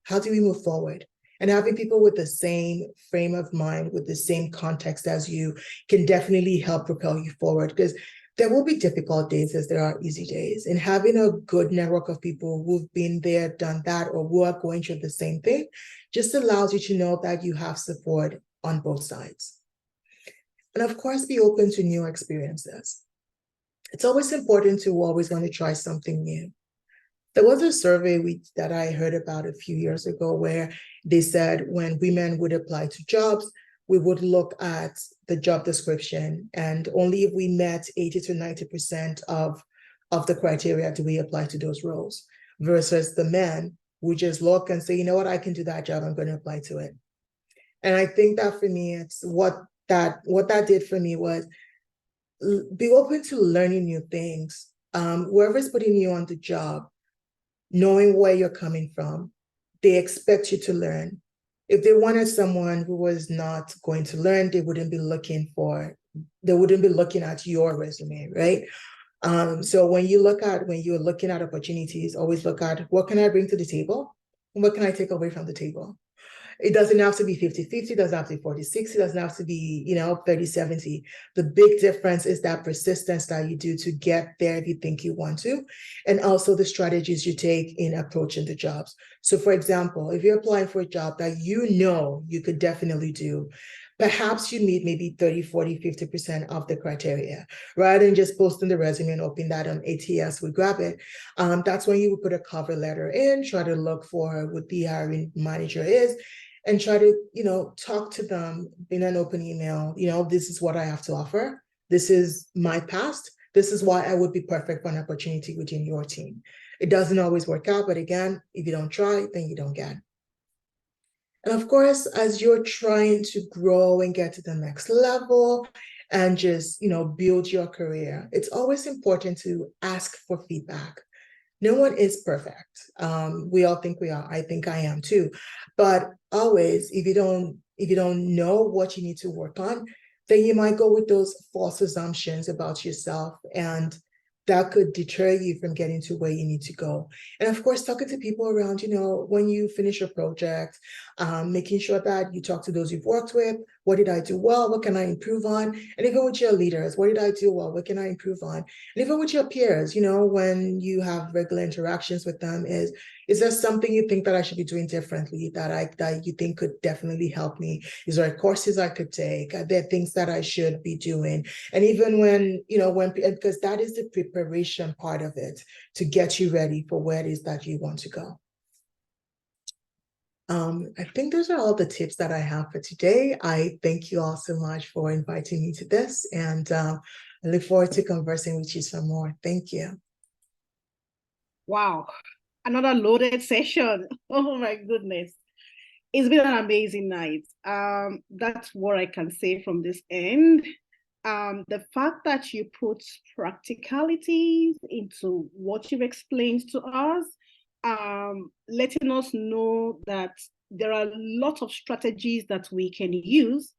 how do we move forward? And having people with the same frame of mind, with the same context as you, can definitely help propel you forward, because there will be difficult days as there are easy days. And having a good network of people who've been there, done that, or who are going through the same thing just allows you to know that you have support on both sides. And of course, be open to new experiences. It's always important to always want to try something new. There was a survey that I heard about a few years ago where they said when women would apply to jobs, we would look at the job description, and only if we met 80 to 90% of the criteria do we apply to those roles, versus the men who just look and say, you know what, I can do that job, I'm going to apply to it. And I think that for me, it's what that did for me was be open to learning new things. Whoever's putting you on the job, knowing where you're coming from, they expect you to learn. If they wanted someone who was not going to learn, they wouldn't be looking at your resume, right? So when you're looking at opportunities, always look at what can I bring to the table and what can I take away from the table. It doesn't have to be 50-50, it doesn't have to be 40-60, it doesn't have to be, 30-70. The big difference is that persistence that you do to get there if you think you want to, and also the strategies you take in approaching the jobs. So for example, if you're applying for a job that you could definitely do, perhaps you meet maybe 30, 40, 50% of the criteria, rather than just posting the resume and hoping that ATS would grab it. That's when you would put a cover letter in, try to look for what the hiring manager is, and try to, talk to them in an open email. This is what I have to offer. This is my past. This is why I would be perfect for an opportunity within your team. It doesn't always work out, but again, if you don't try, then you don't get. And of course, as you're trying to grow and get to the next level and just, build your career, it's always important to ask for feedback. No one is perfect. We all think we are. I think I am too. But always, if you don't know what you need to work on, then you might go with those false assumptions about yourself, and that could deter you from getting to where you need to go. And of course, talking to people around, when you finish a project, making sure that you talk to those you've worked with. What did I do well? What can I improve on? And even with your leaders, what did I do well? What can I improve on? And even with your peers, when you have regular interactions with them, is there something you think that I should be doing differently that you think could definitely help me? Is there courses I could take? Are there things that I should be doing? And even because that is the preparation part of it to get you ready for where it is that you want to go. I think those are all the tips that I have for today. I thank you all so much for inviting me to this, and I look forward to conversing with you some more. Thank you. Wow, another loaded session. Oh my goodness. It's been an amazing night. That's what I can say from this end. The fact that you put practicalities into what you've explained to us, letting us know that there are a lot of strategies that we can use,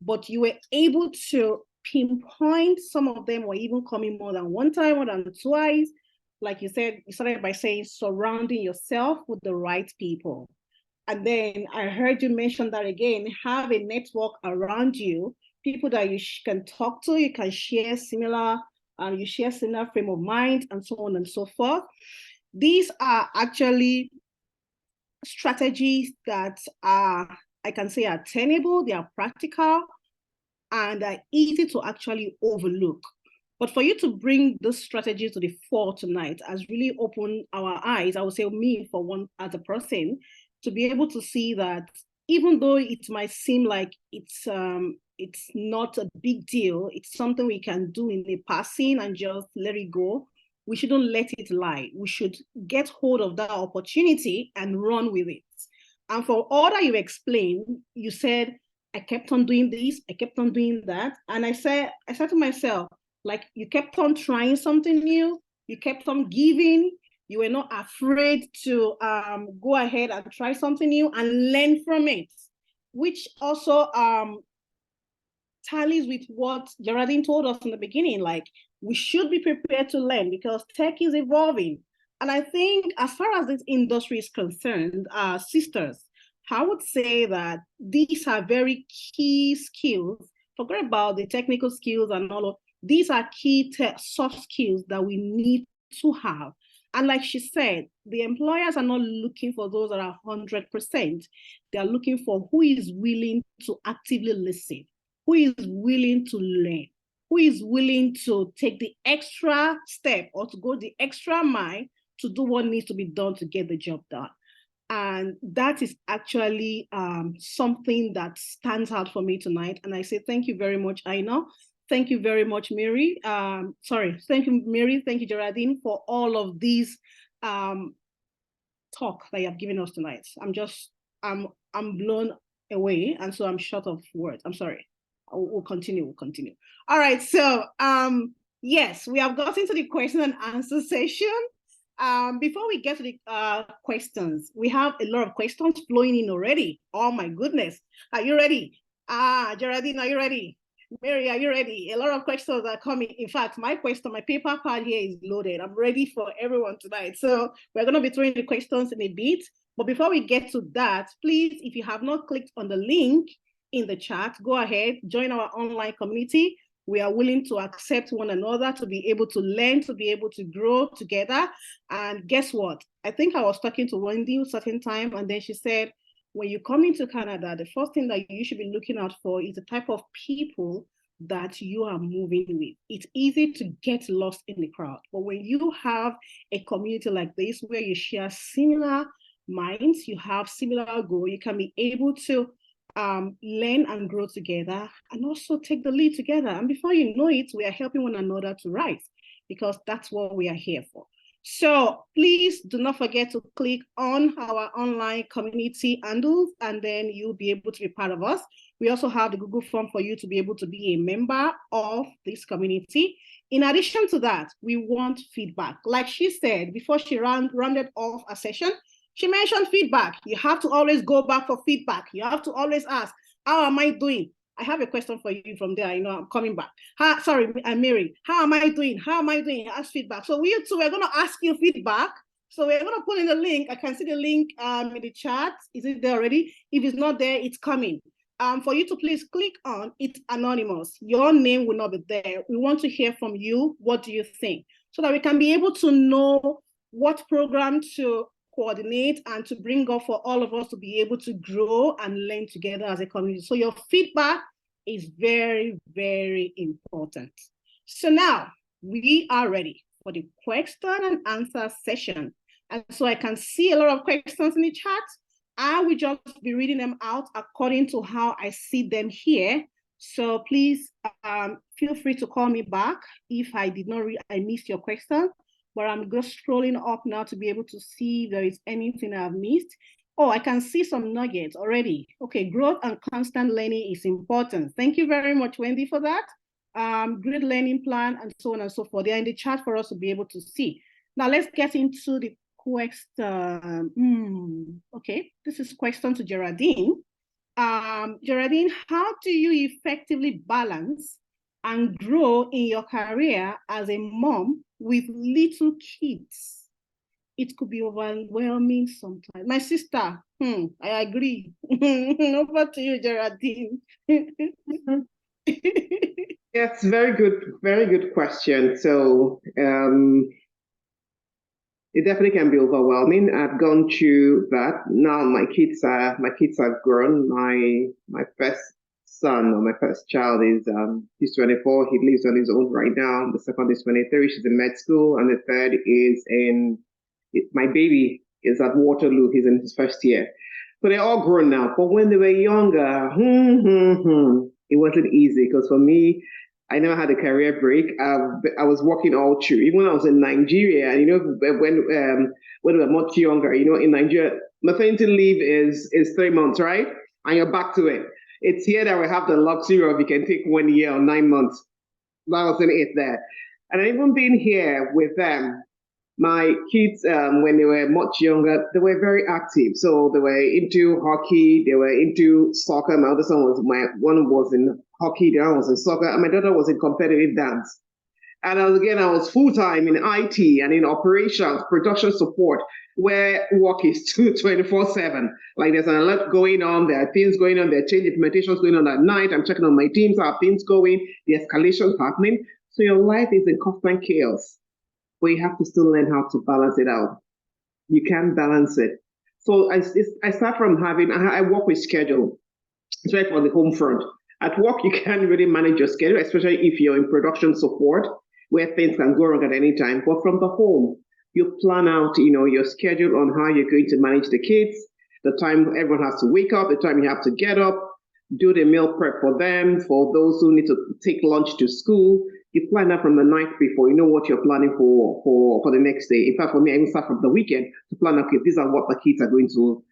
but you were able to pinpoint some of them, or even coming more than one time, more than twice. Like you said, you started by saying surrounding yourself with the right people. And then I heard you mention that again, have a network around you, people that you can talk to, you can share similar, you share similar frame of mind, and so on and so forth. These are actually strategies that are, I can say, are attainable, they are practical, and are easy to actually overlook. But for you to bring this strategy to the fore tonight has really opened our eyes, I would say me for one as a person, to be able to see that even though it might seem like it's not a big deal, it's something we can do in a passing and just let it go. We shouldn't let it lie. We should get hold of that opportunity and run with it. And for all that you explained, you said, I kept on doing this, I kept on doing that. And I said to myself, like, you kept on trying something new, you kept on giving, you were not afraid to go ahead and try something new and learn from it, which also tallies with what Geraldine told us in the beginning. Like, we should be prepared to learn because tech is evolving. And I think as far as this industry is concerned, sisters, I would say that these are very key skills. Forget about the technical skills and all of these are key soft skills that we need to have. And like she said, the employers are not looking for those that are 100%. They are looking for who is willing to actively listen, who is willing to learn, who is willing to take the extra step or to go the extra mile to do what needs to be done to get the job done. And that is actually something that stands out for me tonight. And I say thank you very much, Aina. Thank you very much, Mary. Thank you, Mary. Thank you, Geraldine, for all of these talk that you have given us tonight. I'm blown away, and so I'm short of words. I'm sorry. We'll continue. All right. So yes, we have gotten to the question and answer session. Before we get to the questions, we have a lot of questions flowing in already. Oh my goodness. Are you ready? Geraldine, are you ready? Mary, are you ready? A lot of questions are coming. In fact, my paper pad here is loaded. I'm ready for everyone tonight. So we're going to be throwing the questions in a bit. But before we get to that, please, if you have not clicked on the link in the chat, go ahead, join our online community. We are willing to accept one another, to be able to learn, to be able to grow together. And guess what? I think I was talking to Wendy a certain time, and then she said, when you come into Canada, the first thing that you should be looking out for is the type of people that you are moving with. It's easy to get lost in the crowd, but when you have a community like this where you share similar minds, you have similar goals, you can be able to learn and grow together and also take the lead together. And before you know it, we are helping one another to rise because that's what we are here for. So please do not forget to click on our online community handles, and then you'll be able to be part of us. We also have the Google form for you to be able to be a member of this community. In addition to that, we want feedback. Like she said, before she rounded off a session, she mentioned feedback. You have to always go back for feedback. You have to always ask, how am I doing? I have a question for you from there. I'm coming back. I'm Mary. How am I doing? How am I doing? Ask feedback. So we too, we're going to ask you feedback. So we're going to put in the link. I can see the link in the chat. Is it there already? If it's not there, it's coming. For you to please click on, it's anonymous. Your name will not be there. We want to hear from you. What do you think? So that we can be able to know what program to coordinate and to bring up for all of us to be able to grow and learn together as a community. So your feedback is very, very important. So now we are ready for the question and answer session. And so I can see a lot of questions in the chat. I will just be reading them out according to how I see them here. So please feel free to call me back if I did not I missed your question. But I'm just scrolling up now to be able to see if there is anything I've missed. Oh, I can see some nuggets already. Okay, growth and constant learning is important. Thank you very much, Wendy, for that. Great learning plan and so on and so forth. They're in the chat for us to be able to see. Now let's get into the question. Okay, this is question to Geraldine. Geraldine, how do you effectively balance and grow in your career as a mom with little kids? It could be overwhelming sometimes. My sister, I agree. Over to you, Geraldine. Yes, very good question. So it definitely can be overwhelming. I've gone through that. Now my kids are grown. My first son, or my first child, is he's 24. He lives on his own right now. The second is 23. She's in med school, and the third is my baby is at Waterloo. He's in his first year. So they're all grown now. But when they were younger, it wasn't easy, because for me, I never had a career break. I was working all through. Even when I was in Nigeria, when we were much younger, in Nigeria, maternity leave is 3 months, right? And you're back to it. It's here that we have the luxury of you can take 1 year or 9 months. That wasn't it there. And even being here with them, my kids, when they were much younger, they were very active. So they were into hockey, they were into soccer. My other son one was in hockey, the other was in soccer, and my daughter was in competitive dance. And I was full-time in IT and in operations, production support, where work is 24/7. Like there's a lot going on, there are things going on, there are change implementations going on at night. I'm checking on my teams, how things going, the escalations happening. So your life is in constant chaos, but you have to still learn how to balance it out. You can balance it. So I start from I work with schedule. It's right for the home front. At work, you can't really manage your schedule, especially if you're in production support, where things can go wrong at any time. But from the home, you plan out, your schedule on how you're going to manage the kids, the time everyone has to wake up, the time you have to get up, do the meal prep for them, for those who need to take lunch to school. You plan that from the night before. You know what you're planning for the next day. In fact, for me, I even start from the weekend to plan, okay, these are what the kids are going to,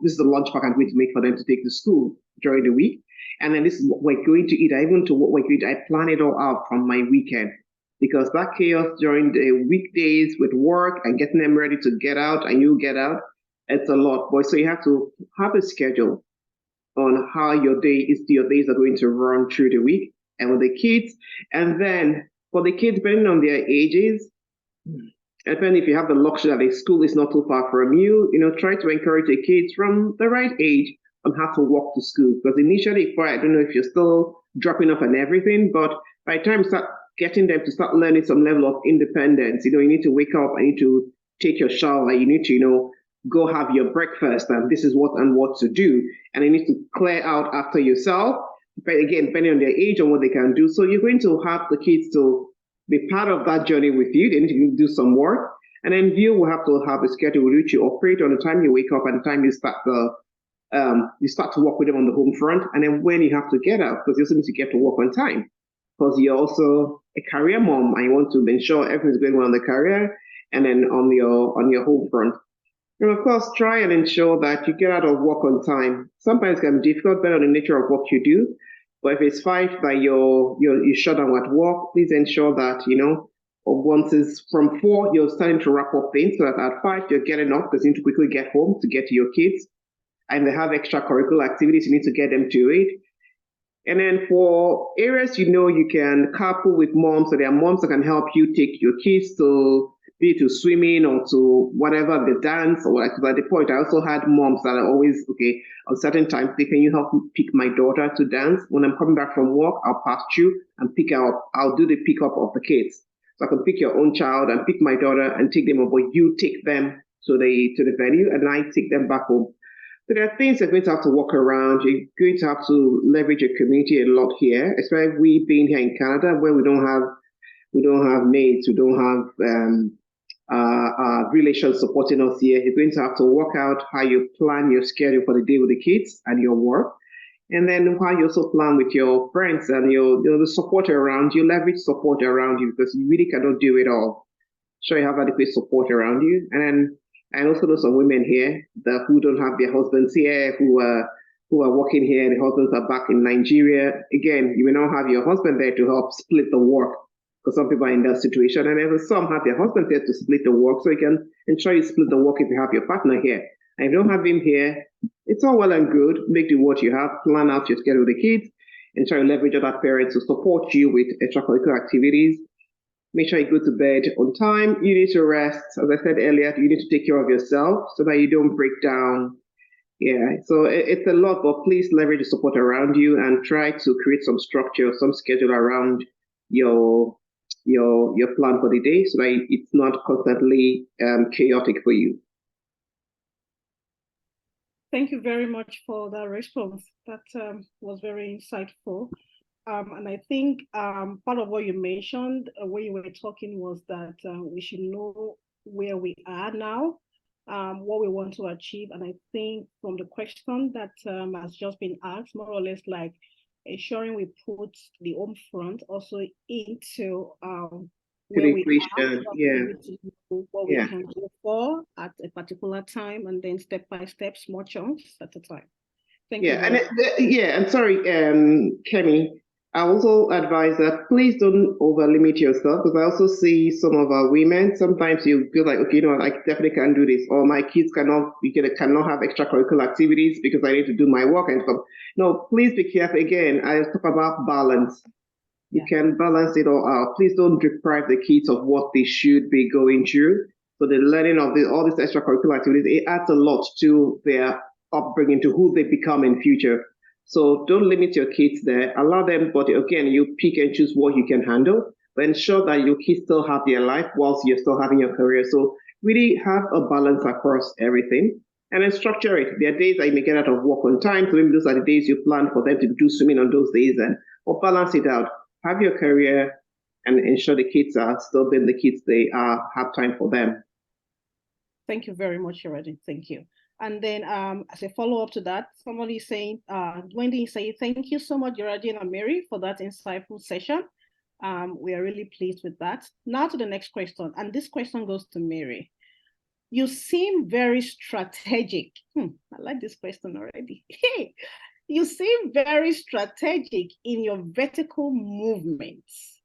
this is the lunch pack I'm going to make for them to take to school during the week. And then this is what we're going to eat. I plan it all out from my weekend, because that chaos during the weekdays with work and getting them ready to get out and you get out, it's a lot, boy. So you have to have a schedule on how your days are going to run through the week and with the kids. And then for the kids, depending on their ages, depending if you have the luxury that the school is not too far from you, try to encourage the kids from the right age on how to walk to school. Because initially, I don't know if you're still dropping off and everything, but by the time you start getting them to start learning some level of independence, you need to wake up, I need to take your shower, you need to, go have your breakfast, and this is what to do. And you need to clear out after yourself, but again, depending on their age and what they can do. So you're going to have the kids to be part of that journey with you. They need to do some work. And then you will have to have a schedule with which you operate on the time you wake up and the time you start to work with them on the home front, and then when you have to get out, because you also need to get to work on time, because you're also a career mom and you want to ensure everything's going well on the career and then on your home front. And of course, try and ensure that you get out of work on time. Sometimes it can be difficult, depending on the nature of what you do. But if it's 5 that you shut down at work, please ensure that, once it's from 4, you're starting to wrap up things, so that at 5, you're getting up because you need to quickly get home to get to your kids. And they have extracurricular activities, you need to get them to it. And then for areas, you can carpool with moms, so there are moms that can help you take your kids to be to swimming or to whatever, the dance or whatever. At the point, I also had moms that are always, okay, on certain times, can you help me pick my daughter to dance? When I'm coming back from work, I'll pass you and I'll do the pickup of the kids. So I can pick your own child and pick my daughter and take them over. You take them to the venue and I take them back home. So there are things you're going to have to work around. You're going to have to leverage your community a lot here, especially we being here in Canada, where we don't have maids, we don't have relations supporting us here. You're going to have to work out how you plan your schedule for the day with the kids and your work, and then how you also plan with your friends and the support around you. Leverage support around you, because you really cannot do it all. Sure, you have adequate support around you, and then I also know some women here who don't have their husbands here, who are working here. The husbands are back in Nigeria. Again, you may not have your husband there to help split the work, because some people are in that situation, and then some have their husband there to split the work. So you can ensure you split the work if you have your partner here. And if you don't have him here, it's all well and good. Make do what you have, plan out your schedule with the kids, and try to leverage other parents to support you with extracurricular activities. Make sure you go to bed on time. You need to rest. As I said earlier, you need to take care of yourself so that you don't break down. Yeah, so it's a lot, but please leverage the support around you and try to create some structure, some schedule around your plan for the day so that it's not constantly chaotic for you. Thank you very much for that response. That was very insightful. And I think part of what you mentioned when you were talking was that we should know where we are now, what we want to achieve. And I think from the question that has just been asked, more or less like ensuring we put the home front also into where we are, what we can go for at a particular time, and then step by step, small chunks at a time. Thank you. And sorry, Kemi, I also advise that please don't over-limit yourself, because I also see some of our women, sometimes you feel like, okay, I definitely can't do this, or my kids cannot have extracurricular activities because I need to do my work and stuff. No, please be careful. Again, I talk about balance. You can balance it all out. Please don't deprive the kids of what they should be going through. So the learning of all these extracurricular activities, it adds a lot to their upbringing, to who they become in future. So don't limit your kids there. Allow them, but again, you pick and choose what you can handle, but ensure that your kids still have their life whilst you're still having your career. So really have a balance across everything, and then structure it. There are days that you may get out of work on time, so maybe those are the days you plan for them to do swimming on those days, or balance it out. Have your career and ensure the kids are still being the kids they are, have time for them. Thank you very much, Geraldine. Thank you. And then as a follow-up to that, somebody is saying, Wendy is saying, thank you so much, Geraldine and Mary, for that insightful session. We are really pleased with that. Now to the next question, and this question goes to Mary. You seem very strategic. I like this question already. You seem very strategic in your vertical movements.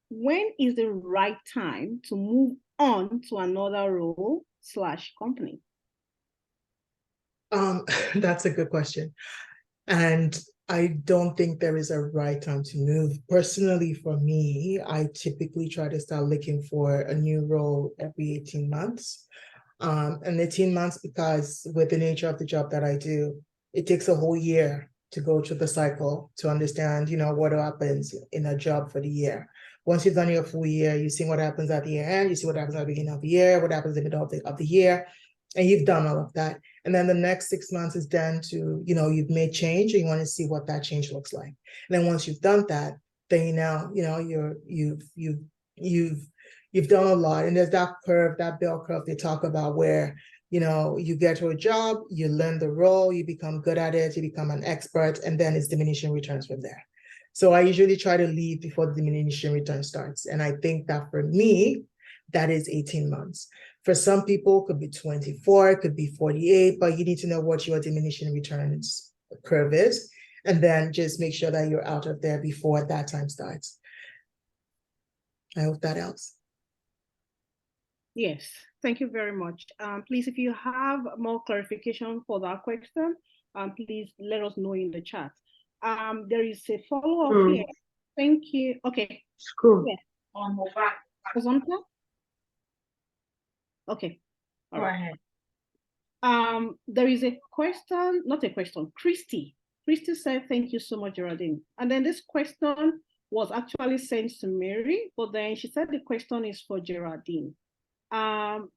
When is the right time to move on to another role/company? That's a good question. And I don't think there is a right time to move. Personally, for me, I typically try to start looking for a new role every 18 months. And 18 months because with the nature of the job that I do, it takes a whole year to go through the cycle to understand, what happens in a job for the year. Once you've done your full year, you see what happens at the year end, you see what happens at the beginning of the year, what happens in the middle of the year, and you've done all of that. And then the next 6 months is done to, you've made change and you want to see what that change looks like. And then once you've done that, then you've done a lot. And there's that curve, that bell curve they talk about where, you get to a job, you learn the role, you become good at it, you become an expert, and then it's diminishing returns from there. So I usually try to leave before the diminishing return starts. And I think that for me, that is 18 months. For some people, it could be 24, it could be 48, but you need to know what your diminishing returns curve is, and then just make sure that you're out of there before that time starts. I hope that helps. Yes, thank you very much. Please, if you have more clarification for that question, please let us know in the chat. There is a follow-up here. Thank you. Okay. Cool. Yeah. Was on top? Okay. All right. There is a question, not a question, Christy. Christy said, thank you so much, Geraldine. And then this question was actually sent to Mary, but then she said the question is for Geraldine.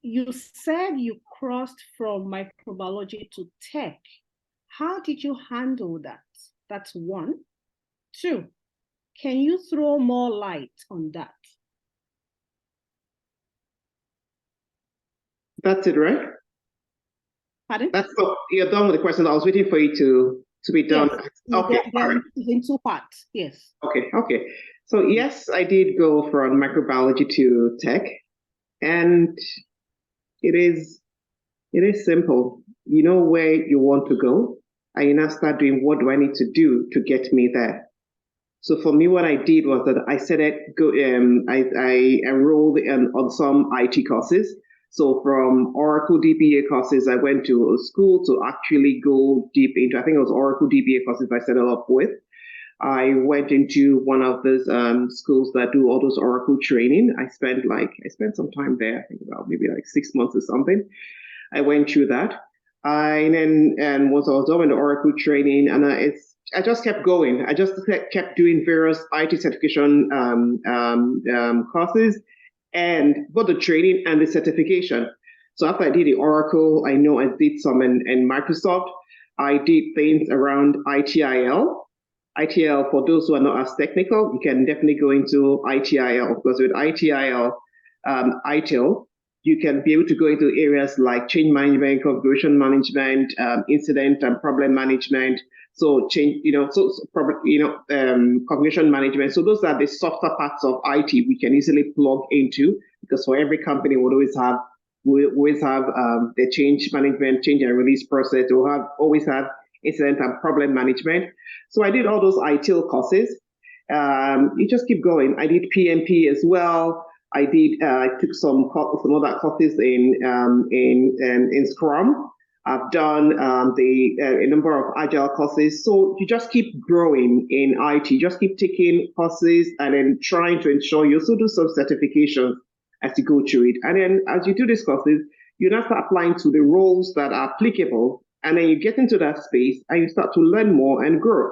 You said you crossed from microbiology to tech. How did you handle that? That's one. Two, can you throw more light on that? That's it, right? Pardon? You're done with the questions. I was waiting for you to be done. Yes. Okay. They're in two parts. Yes. Okay. So yes, I did go from microbiology to tech, and it is It is simple. You know where you want to go, and you now start doing what do I need to do to get me there. So for me, what I did was that I started I enrolled on some IT courses. So from Oracle DBA courses, I went to a school to actually go deep into. I think it was Oracle DBA courses I set up with. I went into one of those schools that do all those Oracle training. I spent some time there. I think about maybe like 6 months or something. I went through that. And once I was done with the Oracle training, and I just kept going. I just kept doing various IT certification courses, and both the training and the certification. So after I did the Oracle, I know I did some in Microsoft. I did things around ITIL. ITIL, for those who are not as technical, you can definitely go into ITIL, because with ITIL, ITIL, you can be able to go into areas like change management, configuration management, incident and problem management. So configuration management. So those are the softer parts of IT we can easily plug into, because for every company we always have the change management, change and release process. We'll always have incident and problem management. So I did all those ITIL courses. You just keep going. I did PMP as well. I took some other courses in Scrum. I've done a number of Agile courses. So you just keep growing in IT. You just keep taking courses and then trying to ensure you also do some certifications as you go through it. And then as you do these courses, you now start applying to the roles that are applicable. And then you get into that space and you start to learn more and grow.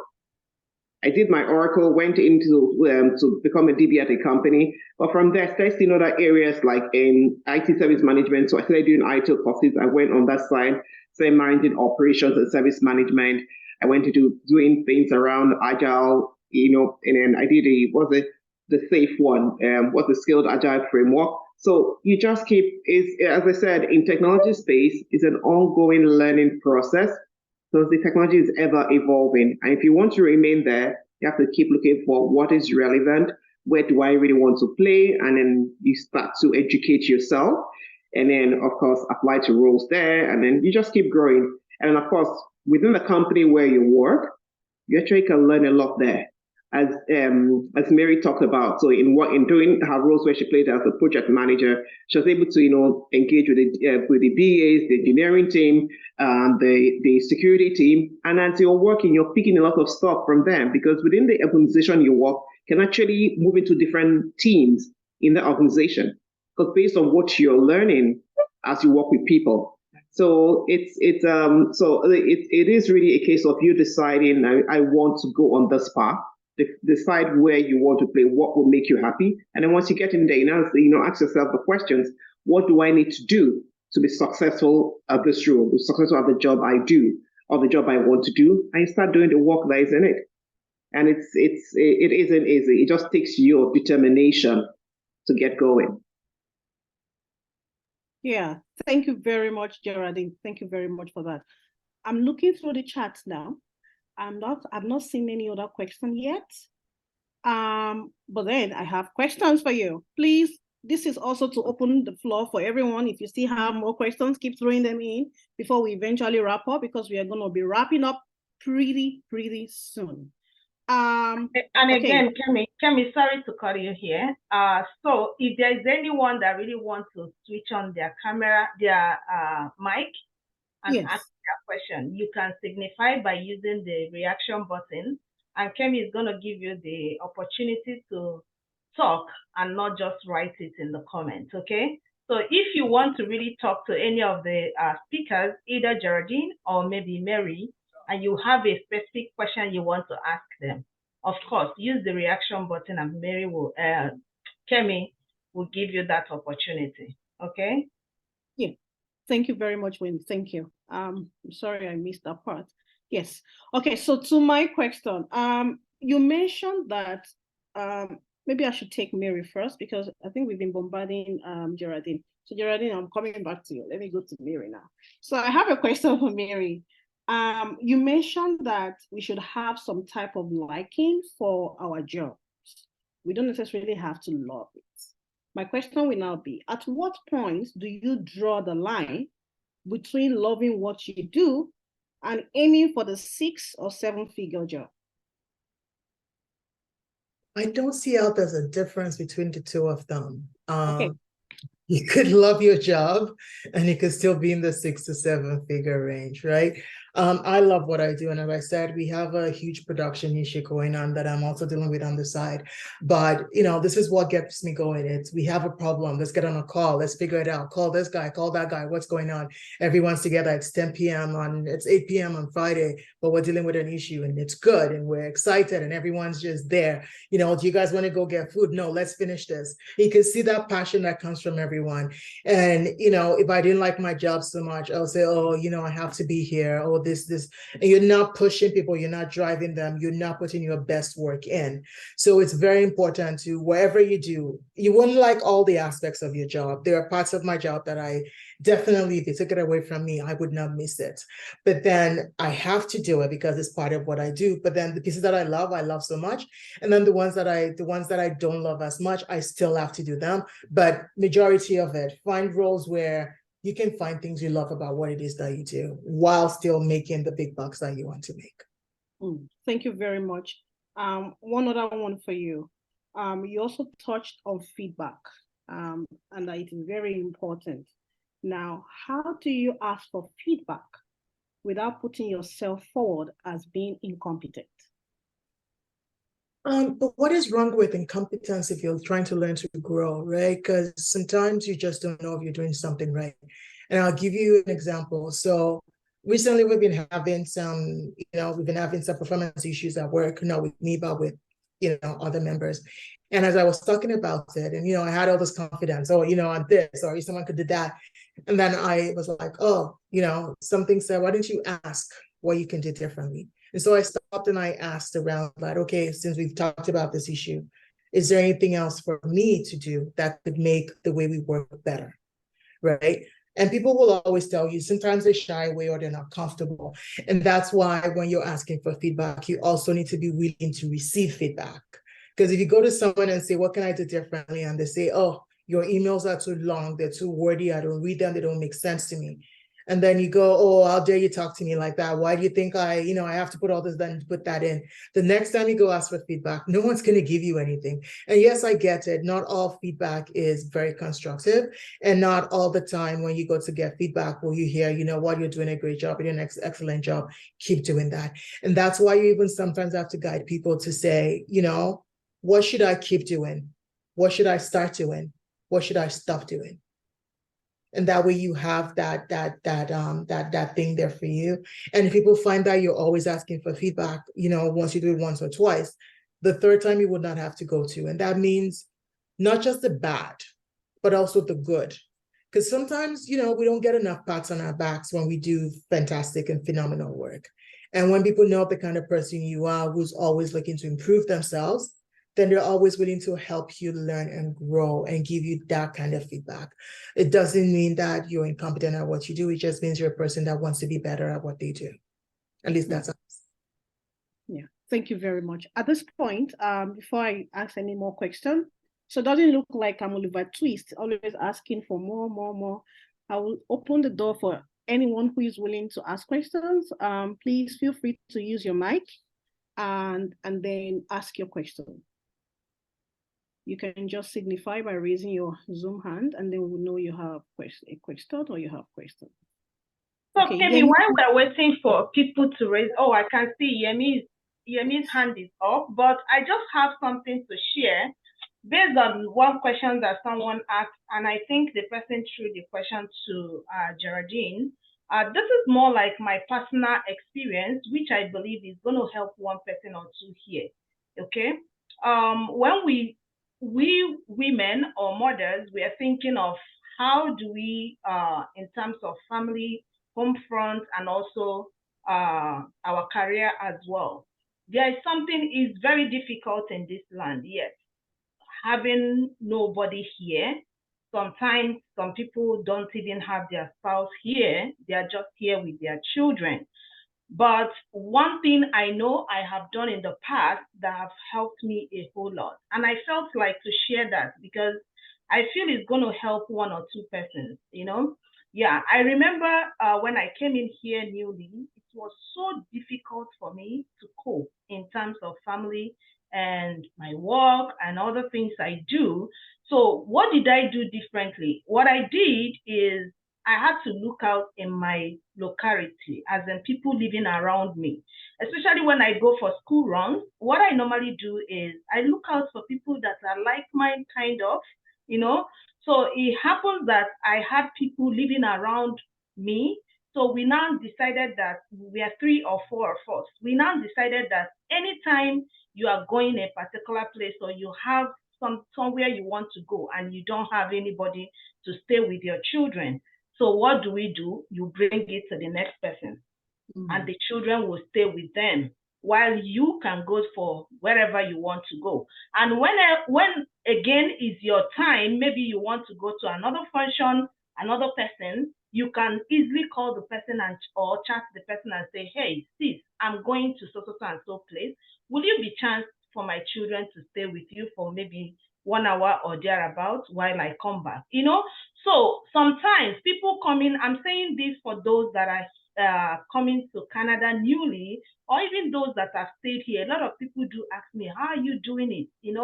I did my Oracle, went into to become a DB at a company, but from there, I started seeing other areas like in IT service management. So I started doing IT courses. I went on that side, started managing operations and service management. I went to doing things around Agile, and then I did the safe one, what's the skilled Agile framework. So you just keep, as I said, in technology space, it's an ongoing learning process. So the technology is ever evolving. And if you want to remain there, you have to keep looking for what is relevant, where do I really want to play, and then you start to educate yourself. And then, of course, apply to roles there, and then you just keep growing. And of course, within the company where you work, you actually can learn a lot there. As Mary talked about, so in doing her roles where she played as a project manager, she was able to engage with the BAs, the engineering team, the security team, and as you're working, you're picking a lot of stuff from them, because within the organization you work, can actually move into different teams in the organization, because based on what you're learning as you work with people. So it is really a case of you deciding, I want to go on this path. Decide where you want to play, what will make you happy, and then once you get in there, ask yourself the questions: what do I need to do to be successful at this role, be successful at the job I do, or the job I want to do, and you start doing the work that is in it. And it isn't easy. It just takes your determination to get going. Yeah, thank you very much, Geraldine. Thank you very much for that. I'm looking through the chat now. I've not seen any other question yet. But then I have questions for you. Please, this is also to open the floor for everyone. If you still have more questions, keep throwing them in before we eventually wrap up, because we are going to be wrapping up pretty soon. And again, Kemi, sorry to cut you here. So if there is anyone that really wants to switch on their camera, their mic, and ask their question, you can signify by using the reaction button, and Kemi is going to give you the opportunity to talk and not just write it in the comments, okay? So if you want to really talk to any of the speakers, either Geraldine or maybe Mary, and you have a specific question you want to ask them, of course, use the reaction button, and Kemi will give you that opportunity, okay? Yeah. Thank you very much, Win. Thank you. I'm sorry I missed that part. Yes. Okay, so to my question, you mentioned that maybe I should take Mary first, because I think we've been bombarding Geraldine. So Geraldine, I'm coming back to you. Let me go to Mary now. So I have a question for Mary. You mentioned that we should have some type of liking for our jobs. We don't necessarily have to love it. My question will now be, at what point do you draw the line between loving what you do and aiming for the 6 or 7 figure job? I don't see how there's a difference between the two of them. Okay. You could love your job and you could still be in the 6 to 7 figure range, right? I love what I do. And as I said, we have a huge production issue going on that I'm also dealing with on the side. But, this is what gets me going. It's we have a problem. Let's get on a call. Let's figure it out. Call this guy, call that guy. What's going on? Everyone's together. It's 10 p.m. it's 8 p.m. on Friday, but we're dealing with an issue and it's good and we're excited and everyone's just there. Do you guys want to go get food? No, let's finish this. You can see that passion that comes from everyone. And, if I didn't like my job so much, I'll say, oh, I have to be here. Oh, this, and you're not pushing people. You're not driving them. You're not putting your best work in. So it's very important to whatever you do, you wouldn't like all the aspects of your job. There are parts of my job that I definitely, if you took it away from me, I would not miss it. But then I have to do it because it's part of what I do. But then the pieces that I love so much. And then the ones that I don't love as much, I still have to do them. But majority of it, find roles where you can find things you love about what it is that you do while still making the big bucks that you want to make. Thank you very much. One other one for you. You also touched on feedback, and that it is very important. Now, how do you ask for feedback without putting yourself forward as being incompetent? But what is wrong with incompetence if you're trying to learn to grow, right? Because sometimes you just don't know if you're doing something right. And I'll give you an example. So recently we've been having some performance issues at work, not with me, but with, other members. And as I was talking about it, and, I had all this confidence, on this, or someone could do that. And then I was like, oh, something said, why don't you ask what you can do differently? And so I stopped and I asked around, like, okay, since we've talked about this issue, is there anything else for me to do that could make the way we work better, right? And people will always tell you, sometimes they shy away or they're not comfortable. And that's why when you're asking for feedback, you also need to be willing to receive feedback. Because if you go to someone and say, what can I do differently? And they say, oh, your emails are too long, they're too wordy, I don't read them, they don't make sense to me. And then you go, oh, how dare you talk to me like that? Why do you think I have to put all this, then put that in? The next time you go ask for feedback, no one's going to give you anything. And yes, I get it. Not all feedback is very constructive. And not all the time when you go to get feedback, will you hear, what, you're doing a great job, you're doing an excellent job, keep doing that. And that's why you even sometimes have to guide people to say, what should I keep doing? What should I start doing? What should I stop doing? And that way you have that thing there for you. And if people find that you're always asking for feedback, once you do it once or twice, the third time you would not have to go to. And that means not just the bad, but also the good. Because sometimes, we don't get enough pats on our backs when we do fantastic and phenomenal work. And when people know the kind of person you are, who's always looking to improve themselves, then they're always willing to help you learn and grow and give you that kind of feedback. It doesn't mean that you're incompetent at what you do. It just means you're a person that wants to be better at what they do. At least that's us. Yeah, thank you very much. At this point, before I ask any more questions, so it doesn't look like I'm Oliver Twist, always asking for more. I will open the door for anyone who is willing to ask questions. Please feel free to use your mic and then ask your question. You can just signify by raising your Zoom hand, and then we'll know you have a question or you have questions. So, okay, Kemi, while we're waiting for people to raise, I can see Yemi's hand is up, but I just have something to share based on one question that someone asked, and I think the person threw the question to Geraldine. This is more like my personal experience, which I believe is going to help one person or two here. Okay, when we women or mothers, we are thinking of how do we, in terms of family, home front, and also our career as well. There is something is very difficult in this land, yes. Having nobody here, sometimes some people don't even have their spouse here, they are just here with their children. But one thing I know I have done in the past that have helped me a whole lot, and I felt like to share that because I feel it's going to help one or two persons, yeah, I remember when I came in here newly, it was so difficult for me to cope in terms of family and my work and other things I do. So what did I do differently? What I did is I had to look out in my locality, as in people living around me, especially when I go for school runs. What I normally do is I look out for people that are like mine, kind of, you know. So it happened that I had people living around me. So we now decided that we are 3 or 4 of us. We now decided that anytime you are going a particular place or you have somewhere you want to go and you don't have anybody to stay with your children, so what do? You bring it to the next person, and the children will stay with them while you can go for wherever you want to go. And when again is your time, maybe you want to go to another function, another person, you can easily call the person or chat the person and say, hey, sis, I'm going to so and so place. Will you be chance for my children to stay with you for maybe 1 hour or thereabouts while I come back? So sometimes people come in, I'm saying this for those that are coming to Canada newly, or even those that have stayed here. A lot of people do ask me, how are you doing it?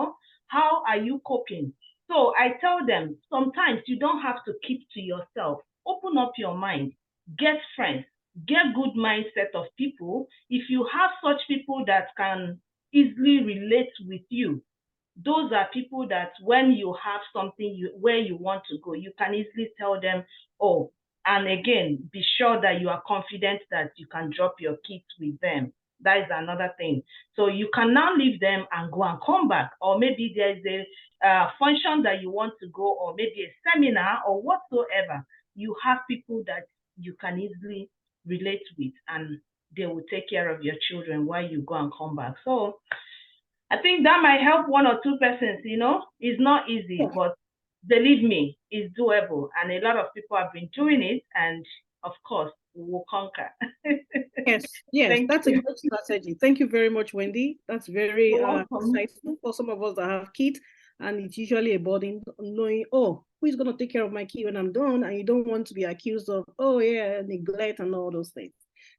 How are you coping? So I tell them, sometimes you don't have to keep to yourself. Open up your mind, get friends, get good mindset of people. If you have such people that can easily relate with you, those are people that when you have something where you want to go, you can easily tell them, oh, and again, be sure that you are confident that you can drop your kids with them. That is another thing. So you can now leave them and go and come back. Or maybe there's a function that you want to go, or maybe a seminar or whatsoever. You have people that you can easily relate with, and they will take care of your children while you go and come back. So I think that might help 1 or 2 persons. It's not easy, but believe me, it's doable. And a lot of people have been doing it, and of course, we will conquer. Yes, that's a good strategy. Thank you very much, Wendy. That's very insightful for some of us that have kids, and it's usually a burden knowing, oh, who is going to take care of my kid when I'm done? And you don't want to be accused of, oh yeah, neglect and all those things.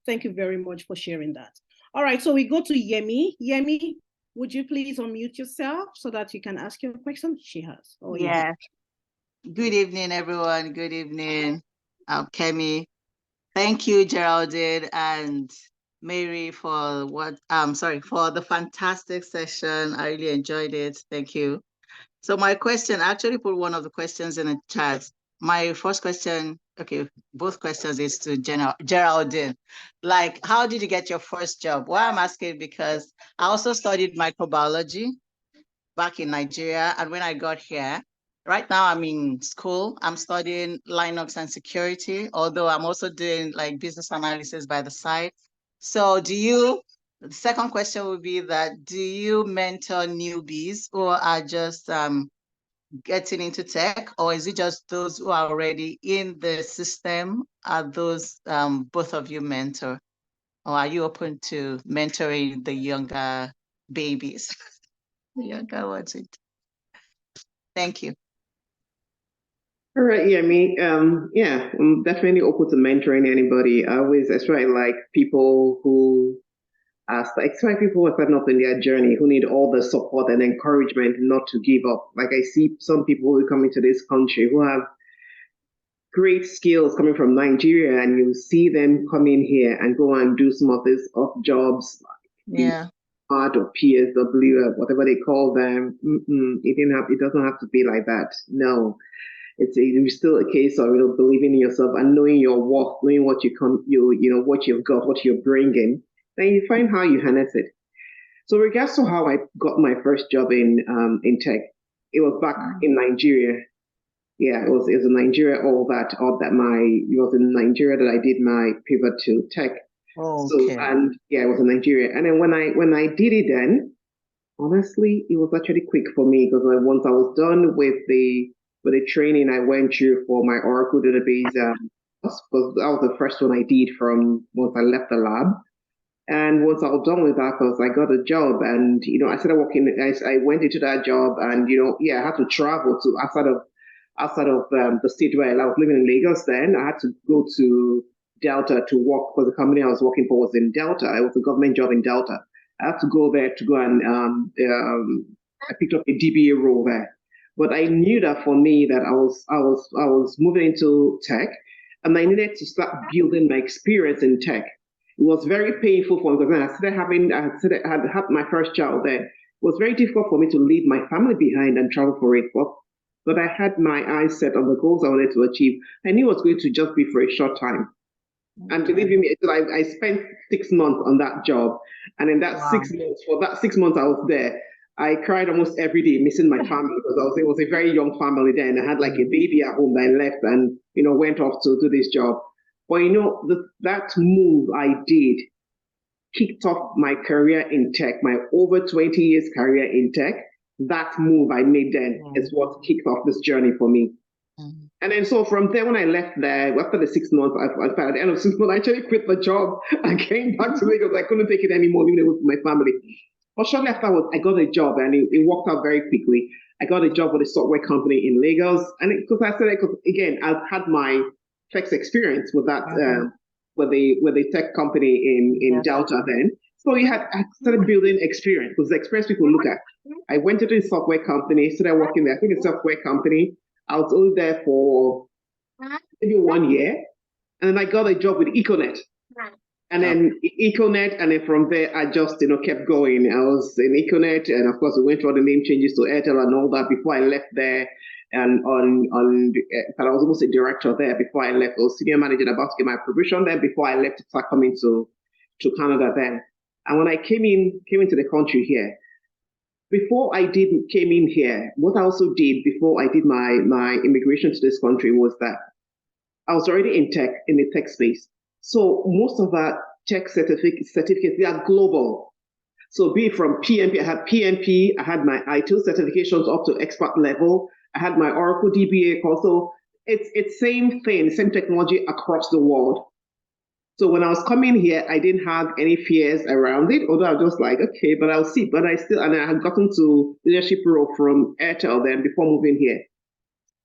Thank you very much for sharing that. All right, so we go to Yemi. Yemi, would you please unmute yourself so that you can ask your question? She has. Oh, yeah. Good evening, everyone. Good evening. I'm Kemi. Thank you, Geraldine and Mary, for for the fantastic session. I really enjoyed it. Thank you. So my question, I actually put one of the questions in the chat. My first question, okay, both questions is to Geraldine. Like, how did you get your first job? Why I'm asking, because I also studied microbiology back in Nigeria. And when I got here, right now I'm in school. I'm studying Linux and security, although I'm also doing like business analysis by the side. So the second question would be that, do you mentor newbies who are just getting into tech, or is it just those who are already in the system? Are those both of you mentor? Or are you open to mentoring the younger babies? The younger ones. Thank you. All right, yeah, I'm definitely open to mentoring anybody. I like people who expect people who are starting up in their journey, who need all the support and encouragement not to give up. Like I see some people who come into this country who have great skills coming from Nigeria, and you see them come in here and go and do some of these off jobs, Yeah. art or PSW or whatever they call them. It doesn't have to be like that. No. It's still a case of believing in yourself and knowing your worth, knowing what what you've got, what you're bringing. Then you find how you harness it. So, regards to how I got my first job in tech, it was back in Nigeria. Yeah, it was in Nigeria. It was in Nigeria that I did my pivot to tech. Oh, okay. It was in Nigeria. And then when I did it, then honestly, it was actually quick for me, because once I was done with the training I went through for my Oracle database, because that was the first one I did from once I left the lab. And once I was done with that, because I got a job, and I started working. I went into that job, and I had to travel to outside of outside of the state where I was living in Lagos then. I had to go to Delta to work because the company I was working for was in Delta. It was a government job in Delta. I had to go there to go and I picked up a DBA role there. But I knew that for me that I was moving into tech, and I needed to start building my experience in tech. It was very painful for me because when I had my first child there. It was very difficult for me to leave my family behind and travel for it. But I had my eyes set on the goals I wanted to achieve. I knew it was going to just be for a short time. And believe me, I spent 6 months on that job. And in that 6 months, for that 6 months I was there, I cried almost every day missing my family because it was a very young family then. I had like a baby at home that I left and, went off to do this job. But, that move I did kicked off my career in tech, my over 20 years career in tech. That move I made then is what kicked off this journey for me. And then so from there, when I left there, after the 6 months, at the end of 6 months, I actually quit the job. I came back to Lagos. I couldn't take it anymore, even with my family. But shortly afterwards, I got a job and it worked out very quickly. I got a job with a software company in Lagos. And because again, I've had my tech experience with that, with the tech company in Delta then. So I started building experience because the experience people look at. I went into a software company, started working there. I think a software company. I was only there for maybe 1 year. And then I got a job with Econet. And then Econet, and then from there, I just, kept going. I was in Econet, and of course, we went through all the name changes to Airtel and all that before I left there. And but I was almost a director there before I left. I was senior manager, about to get my promotion there before I left to start coming to Canada then. And when I came into the country here, before I came in here, what I also did before I did my immigration to this country was that I was already in the tech space. So most of our tech certificates, they are global. So be it from PMP, I had PMP, I had my ITIL certifications up to expert level. I had my Oracle DBA course. So it's same thing, same technology across the world. So when I was coming here, I didn't have any fears around it, although I was just like, okay, but I'll see. But I had gotten to leadership role from Airtel then before moving here.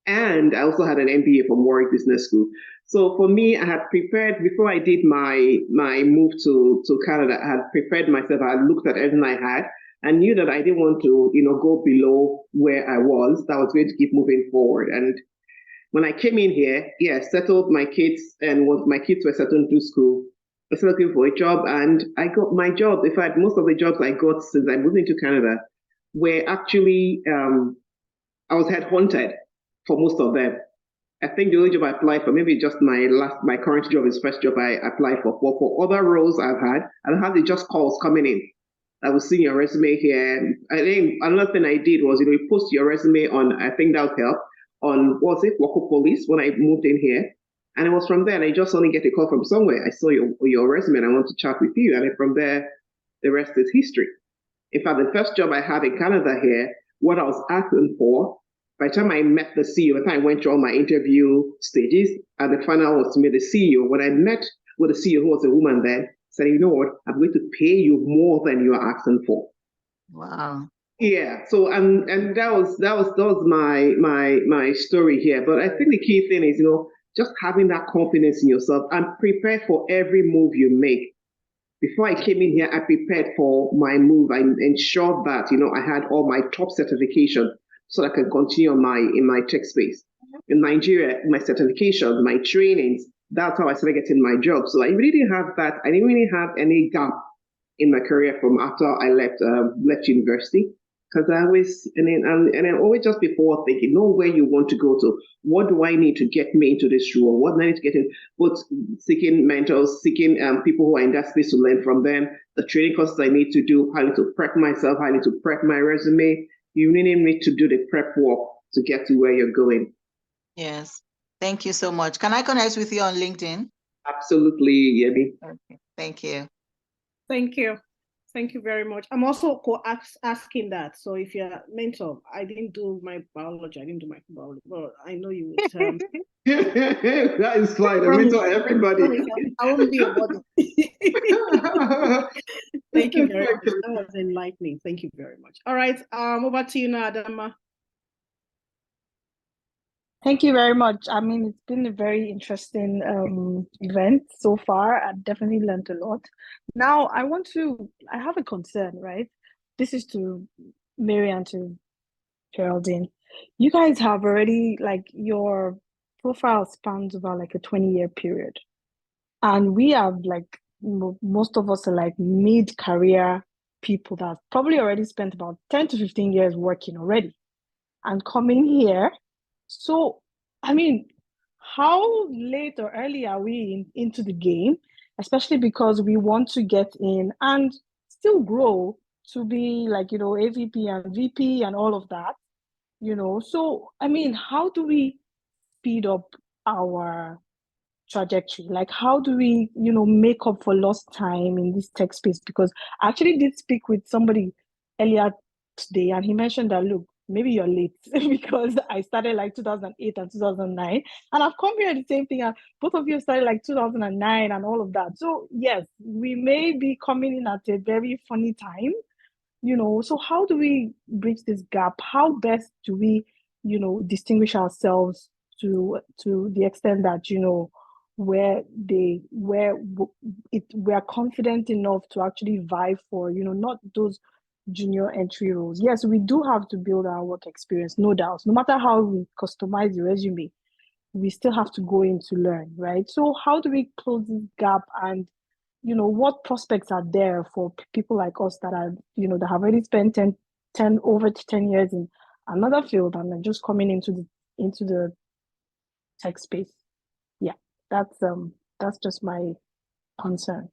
And I also had an MBA from Warwick Business School. So for me, I had prepared, before I did my move to Canada, I had prepared myself. I had looked at everything I had and knew that I didn't want to, go below where I was. That I was going to keep moving forward. And when I came in here, settled my kids, and once my kids were settled through school, I was looking for a job, and I got my job. In fact, most of the jobs I got since I moved into Canada were actually, I was headhunted for most of them. I think the only job I applied for, maybe just my current job is first job I applied for. But for other roles I've had just calls coming in. I was seeing your resume here. I think another thing I did was, you post your resume on, I think that would help, on, Local Police when I moved in here. And it was from there, and I just only get a call from somewhere. I saw your resume and I want to chat with you. And then from there, the rest is history. In fact, the first job I had in Canada here, what I was asking for, by the time I met the CEO, by the time I went through all my interview stages, and the final was to meet the CEO. When I met with the CEO, who was a woman then, said, you know what, I'm going to pay you more than you are asking for. Wow. Yeah. So and that was my story here. But I think the key thing is, just having that confidence in yourself and prepare for every move you make. Before I came in here, I prepared for my move. I ensured that, I had all my top certification so that I can continue in my tech space. In Nigeria, my certifications, my trainings, that's how I started getting my job. So I really didn't have that. I didn't really have any gap in my career from after I left university. Because I always, and I always just before thinking, know where you want to go to. What do I need to get me into this role? What do I need to get in? Both seeking mentors, seeking people who are in that space to learn from them, the training courses I need to do, how I need to prep myself, how I need to prep my resume. You really need to do the prep work to get to where you're going. Yes. Thank you so much. Can I connect with you on LinkedIn? Absolutely, Yemi. Okay. Thank you. Thank you. Thank you very much. I'm also asking that. So if you're a mentor, I didn't do my biology. I didn't do my biology. Well, I know you would. That is fine. I mentor everybody. I won't be a body. Thank you very much. That was enlightening. Thank you very much. All right. Over to you now, Adama. Thank you very much. I mean, it's been a very interesting event so far. I've definitely learned a lot. Now, I have a concern, right? This is to Mary and to Geraldine. You guys have already, like, your profile spans over like a 20-year period. And we have, like, most of us are like mid-career people that probably already spent about 10 to 15 years working already and coming here. So, I mean, how late or early are we into the game? Especially because we want to get in and still grow to be like, AVP and VP and all of that, So, I mean, how do we speed up our trajectory? Like, how do we, make up for lost time in this tech space? Because I actually did speak with somebody earlier today, and he mentioned that, look, maybe you're late because I started like 2008 and 2009, and I've come here the same thing. And both of you started like 2009 and all of that. So yes, we may be coming in at a very funny time, So how do we bridge this gap? How best do we, distinguish ourselves to the extent that, we're confident enough to actually vie for, not those junior entry roles. Yes, we do have to build our work experience, no doubt. No matter how we customize the resume, we still have to go in to learn, right? So how do we close this gap, and what prospects are there for people like us that are, that have already spent 10 over 10 years in another field and are just coming into the tech space? Yeah, that's just my concern.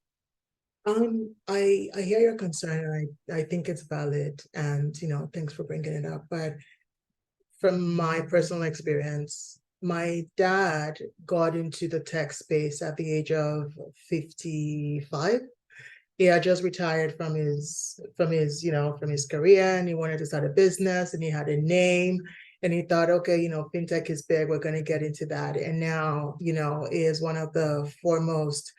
I hear your concern, and I think it's valid, and thanks for bringing it up. But from my personal experience, my dad got into the tech space at the age of 55. He had just retired from his career, and he wanted to start a business, and he had a name, and he thought, okay, fintech is big, we're going to get into that. And now, he is one of the foremost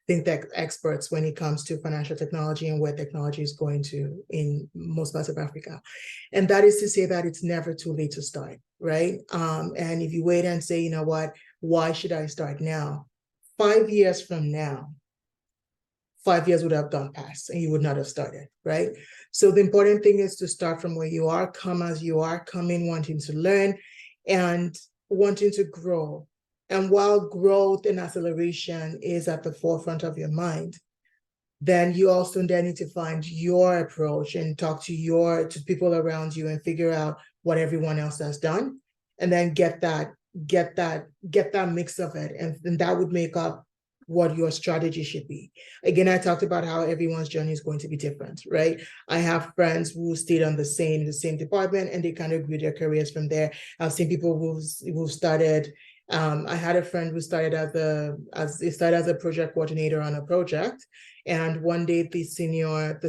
fintech experts when it comes to financial technology and where technology is going to in most parts of Africa. And that is to say that it's never too late to start, right? And if you wait and say, you know what, why should I start now? 5 years from now, 5 years would have gone past and you would not have started, right? So the important thing is to start from where you are, come as you are, come in wanting to learn and wanting to grow. And while growth and acceleration is at the forefront of your mind, then you also then need to find your approach and talk to people around you and figure out what everyone else has done, and then get that mix of it, and that would make up what your strategy should be. Again, I talked about how everyone's journey is going to be different, right? I have friends who stayed in the same department and they kind of grew their careers from there. I've seen people who started. I had a friend who started as a project coordinator on a project, and one day the senior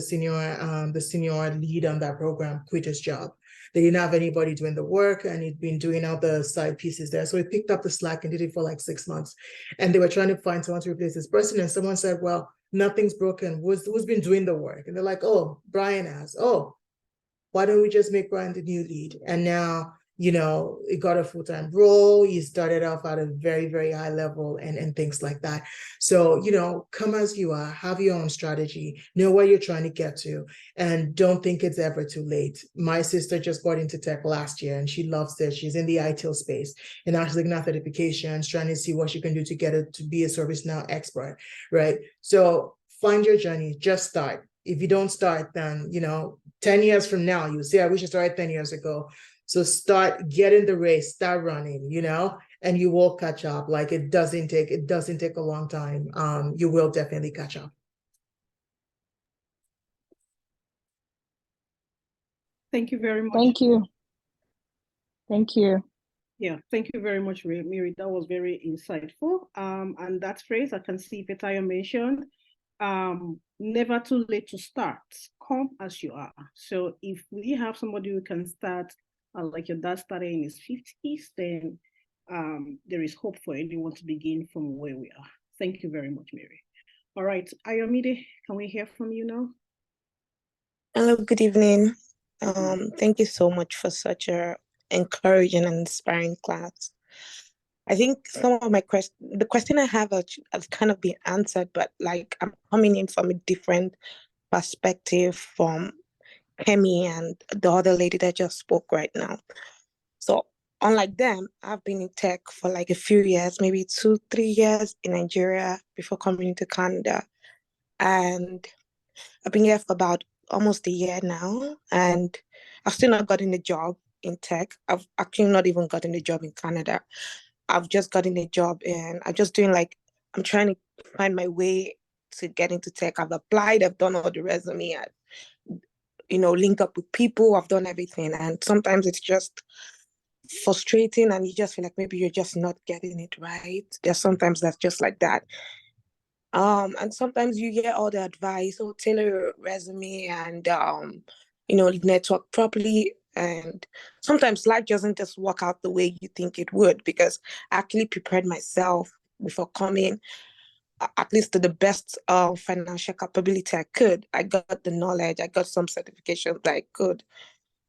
lead on that program quit his job. They didn't have anybody doing the work, and he'd been doing all the side pieces there. So he picked up the slack and did it for like 6 months. And they were trying to find someone to replace this person. And someone said, well, nothing's broken. Who's been doing the work? And they're like, oh, Brian has. Oh, why don't we just make Brian the new lead? And now, he got a full-time role. He started off at a very, very high level and things like that. So, come as you are, have your own strategy, know where you're trying to get to, and don't think it's ever too late. My sister just got into tech last year and she loves it. She's in the ITIL space and now she's looking at certifications, trying to see what she can do to get it to be a ServiceNow expert, right? So find your journey, just start. If you don't start, then, 10 years from now, you'll say, I wish I started 10 years ago. So start, get in the race, start running, and you will catch up. Like it doesn't take a long time. You will definitely catch up. Thank you very much. Thank you. Thank you. Yeah, thank you very much, Miri. That was very insightful. And that phrase I can see Petayo mentioned, never too late to start. Come as you are. So if we have somebody who can start like your dad started in his 50s, then there is hope for anyone to begin from where we are. Thank you very much, Mary. All right, Ayomide, can we hear from you now? Hello, good evening. Thank you so much for such a encouraging and inspiring class. I think some of my the question I have has kind of been answered, but like I'm coming in from a different perspective from Kemi and the other lady that just spoke right now. So unlike them, I've been in tech for like a few years, maybe 2-3 years in Nigeria before coming to Canada. And I've been here for about almost a year now, and I've still not gotten a job in tech. I've actually not even gotten a job in Canada. I've just gotten a job and I'm just doing like, I'm trying to find my way to get into tech. I've applied, I've done all the resume, link up with people, I've done everything. And sometimes it's just frustrating and you just feel like maybe you're just not getting it right. There's sometimes that's just like that. And sometimes you get all the advice, oh, tailor your resume and network properly. And sometimes life doesn't just work out the way you think it would, because I actually prepared myself before coming, at least to the best financial capability I could. I got the knowledge, I got some certifications that I could,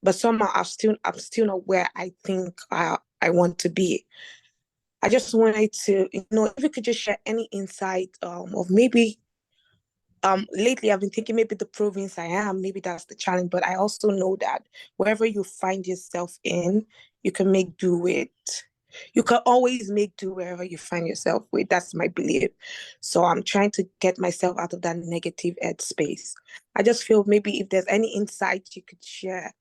but somehow I'm still not where I think I want to be. I just wanted to, if you could just share any insight of maybe, lately I've been thinking maybe the province I am, maybe that's the challenge, but I also know that wherever you find yourself in, you can make do with. You can always make do wherever you find yourself with. That's my belief. So I'm trying to get myself out of that negative ed space. I just feel maybe if there's any insight you could share.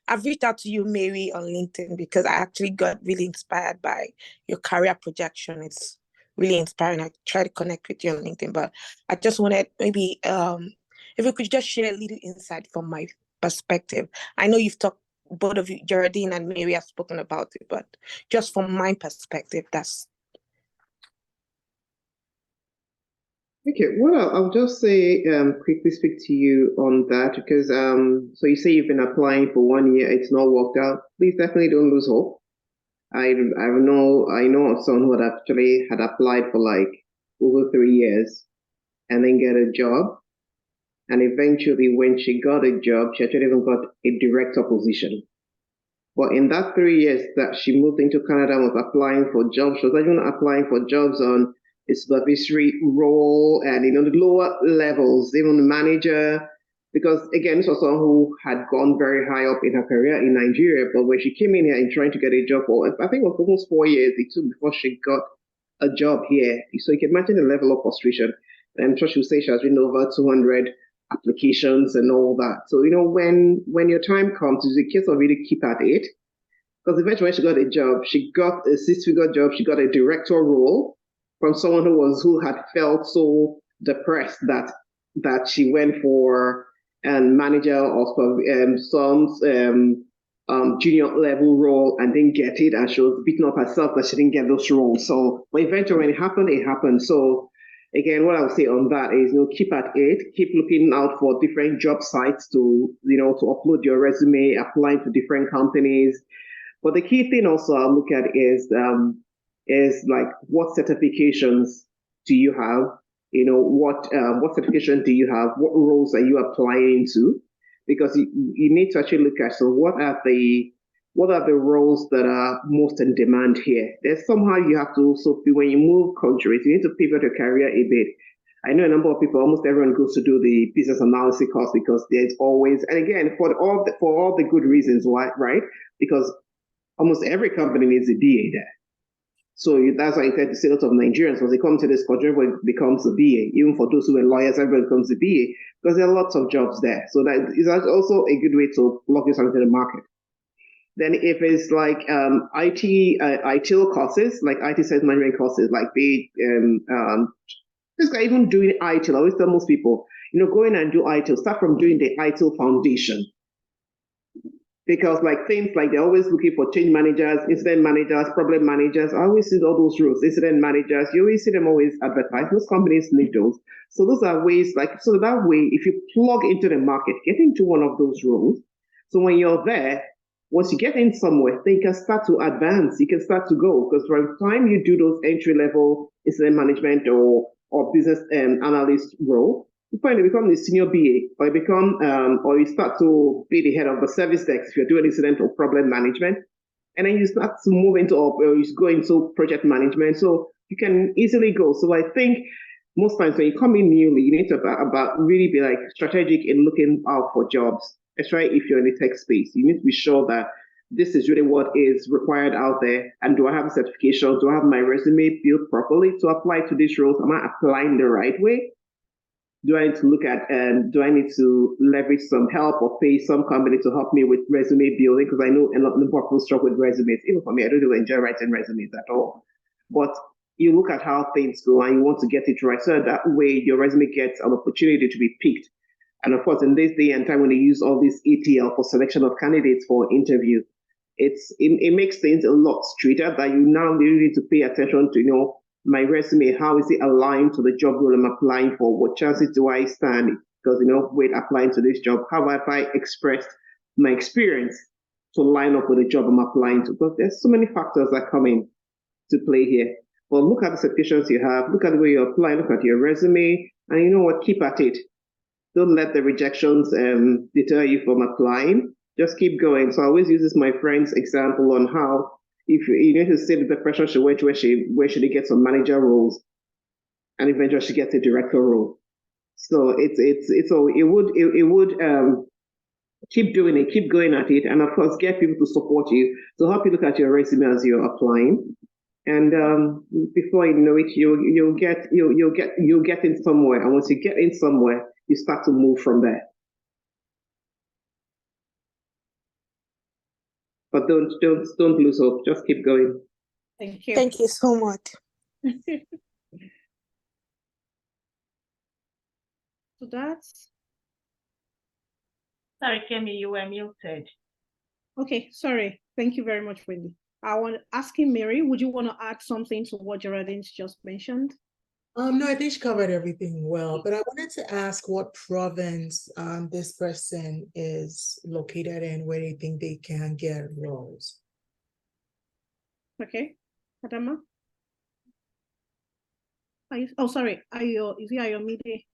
I've reached out to you, Mary, on LinkedIn because I actually got really inspired by your career projection. It's really inspiring. I try to connect with you on LinkedIn, but I just wanted maybe if we could just share a little insight from my perspective. I know you've talked, both of you, Geraldine and Mary, have spoken about it, but just from my perspective, that's. Okay, well, I'll just say, quickly speak to you on that because, so you say you've been applying for 1 year, it's not worked out. Please definitely don't lose hope. I know of someone who had applied for like over 3 years and then get a job. And eventually when she got a job, she actually even got a director position. But in that 3 years that she moved into Canada and was applying for jobs, she was even applying for jobs on a supervisory role and the lower levels, even the manager, because again, this was someone who had gone very high up in her career in Nigeria. But when she came in here and trying to get a job for, I think it was almost 4 years it took before she got a job here. So you can imagine the level of frustration. I'm sure she'll say she has written over 200 applications and all that. So, when your time comes, it's a case of really keep at it. Because eventually when she got a job, she got a 6-figure job, she got a director role from someone who had felt so depressed that she went for a manager or some junior level role and didn't get it, and she was beating up herself that she didn't get those roles. So but eventually when it happened. So again, what I would say on that is, keep at it, keep looking out for different job sites to upload your resume, applying to different companies. But the key thing also I'll look at is like what certifications do you have? What certification do you have? What roles are you applying to? Because you need to actually look at, so what are the roles that are most in demand here? There's somehow you have to also, when you move countries, you need to pivot your career a bit. I know a number of people, almost everyone goes to do the business analysis course because there's always, and again, for all the good reasons why, right? Because almost every company needs a BA there. So that's why I tend to say a lot of Nigerians, when they come to this country, everyone becomes a BA. Even for those who are lawyers, everyone becomes a BA because there are lots of jobs there. So that is also a good way to plug yourself into the market. Then if it's like ITIL courses, like IT sales management courses, like this guy even doing ITIL, I always tell most people, go in and do ITIL, start from doing the ITIL foundation. Because like things like they're always looking for change managers, incident managers, problem managers. I always see all those roles, incident managers. You always see them always advertised. Most companies need those. So those are ways so that way, if you plug into the market, get into one of those roles. So when you're there, once you get in somewhere, then you can start to advance. You can start to go, because by the time you do those entry level incident management or business analyst role, you finally become the senior BA, or you start to be the head of the service desk if you're doing incident or problem management. And then you start to move into, or you go into project management. So you can easily go. So I think most times when you come in newly, you need to about really be like strategic in looking out for jobs, especially if you're in the tech space. You need to be sure that this is really what is required out there. And do I have a certification? Do I have my resume built properly to apply to these roles? Am I applying the right way? Do I need to look at, do I need to leverage some help or pay some company to help me with resume building? Because I know a lot of people struggle with resumes. Even for me, I don't really enjoy writing resumes at all. But you look at how things go and you want to get it right. So that way your resume gets an opportunity to be picked. And of course, in this day and time when they use all this ETL for selection of candidates for interview, it makes things a lot straighter that you now really need to pay attention to, my resume, how is it aligned to the job role I'm applying for? What chances do I stand? Because, with applying to this job, how have I expressed my experience to line up with the job I'm applying to? Because there's so many factors that come in to play here. Well, look at the certifications you have, look at the way you apply, look at your resume, and you know what, keep at it. Don't let the rejections deter you from applying. Just keep going. So I always use this my friend's example on how if you need to say that the person should wait where should he get some manager roles, and eventually she gets a director role. So it would keep doing it, keep going at it, and of course get people to support you to help you look at your resume as you're applying. And before you know it, you'll get in somewhere, and once you get in somewhere, you start to move from there. But don't lose hope. Just keep going. Thank you. Thank you so much. So that's. Sorry, Kemi, you were muted. Okay, sorry. Thank you very much, Wendy. I want to ask you, Mary, would you want to add something to what Geraldine's just mentioned? No, I think she covered everything well, but I wanted to ask what province this person is located in, where they think they can get roles. Okay, Adama. Sorry. Is it Ayomide?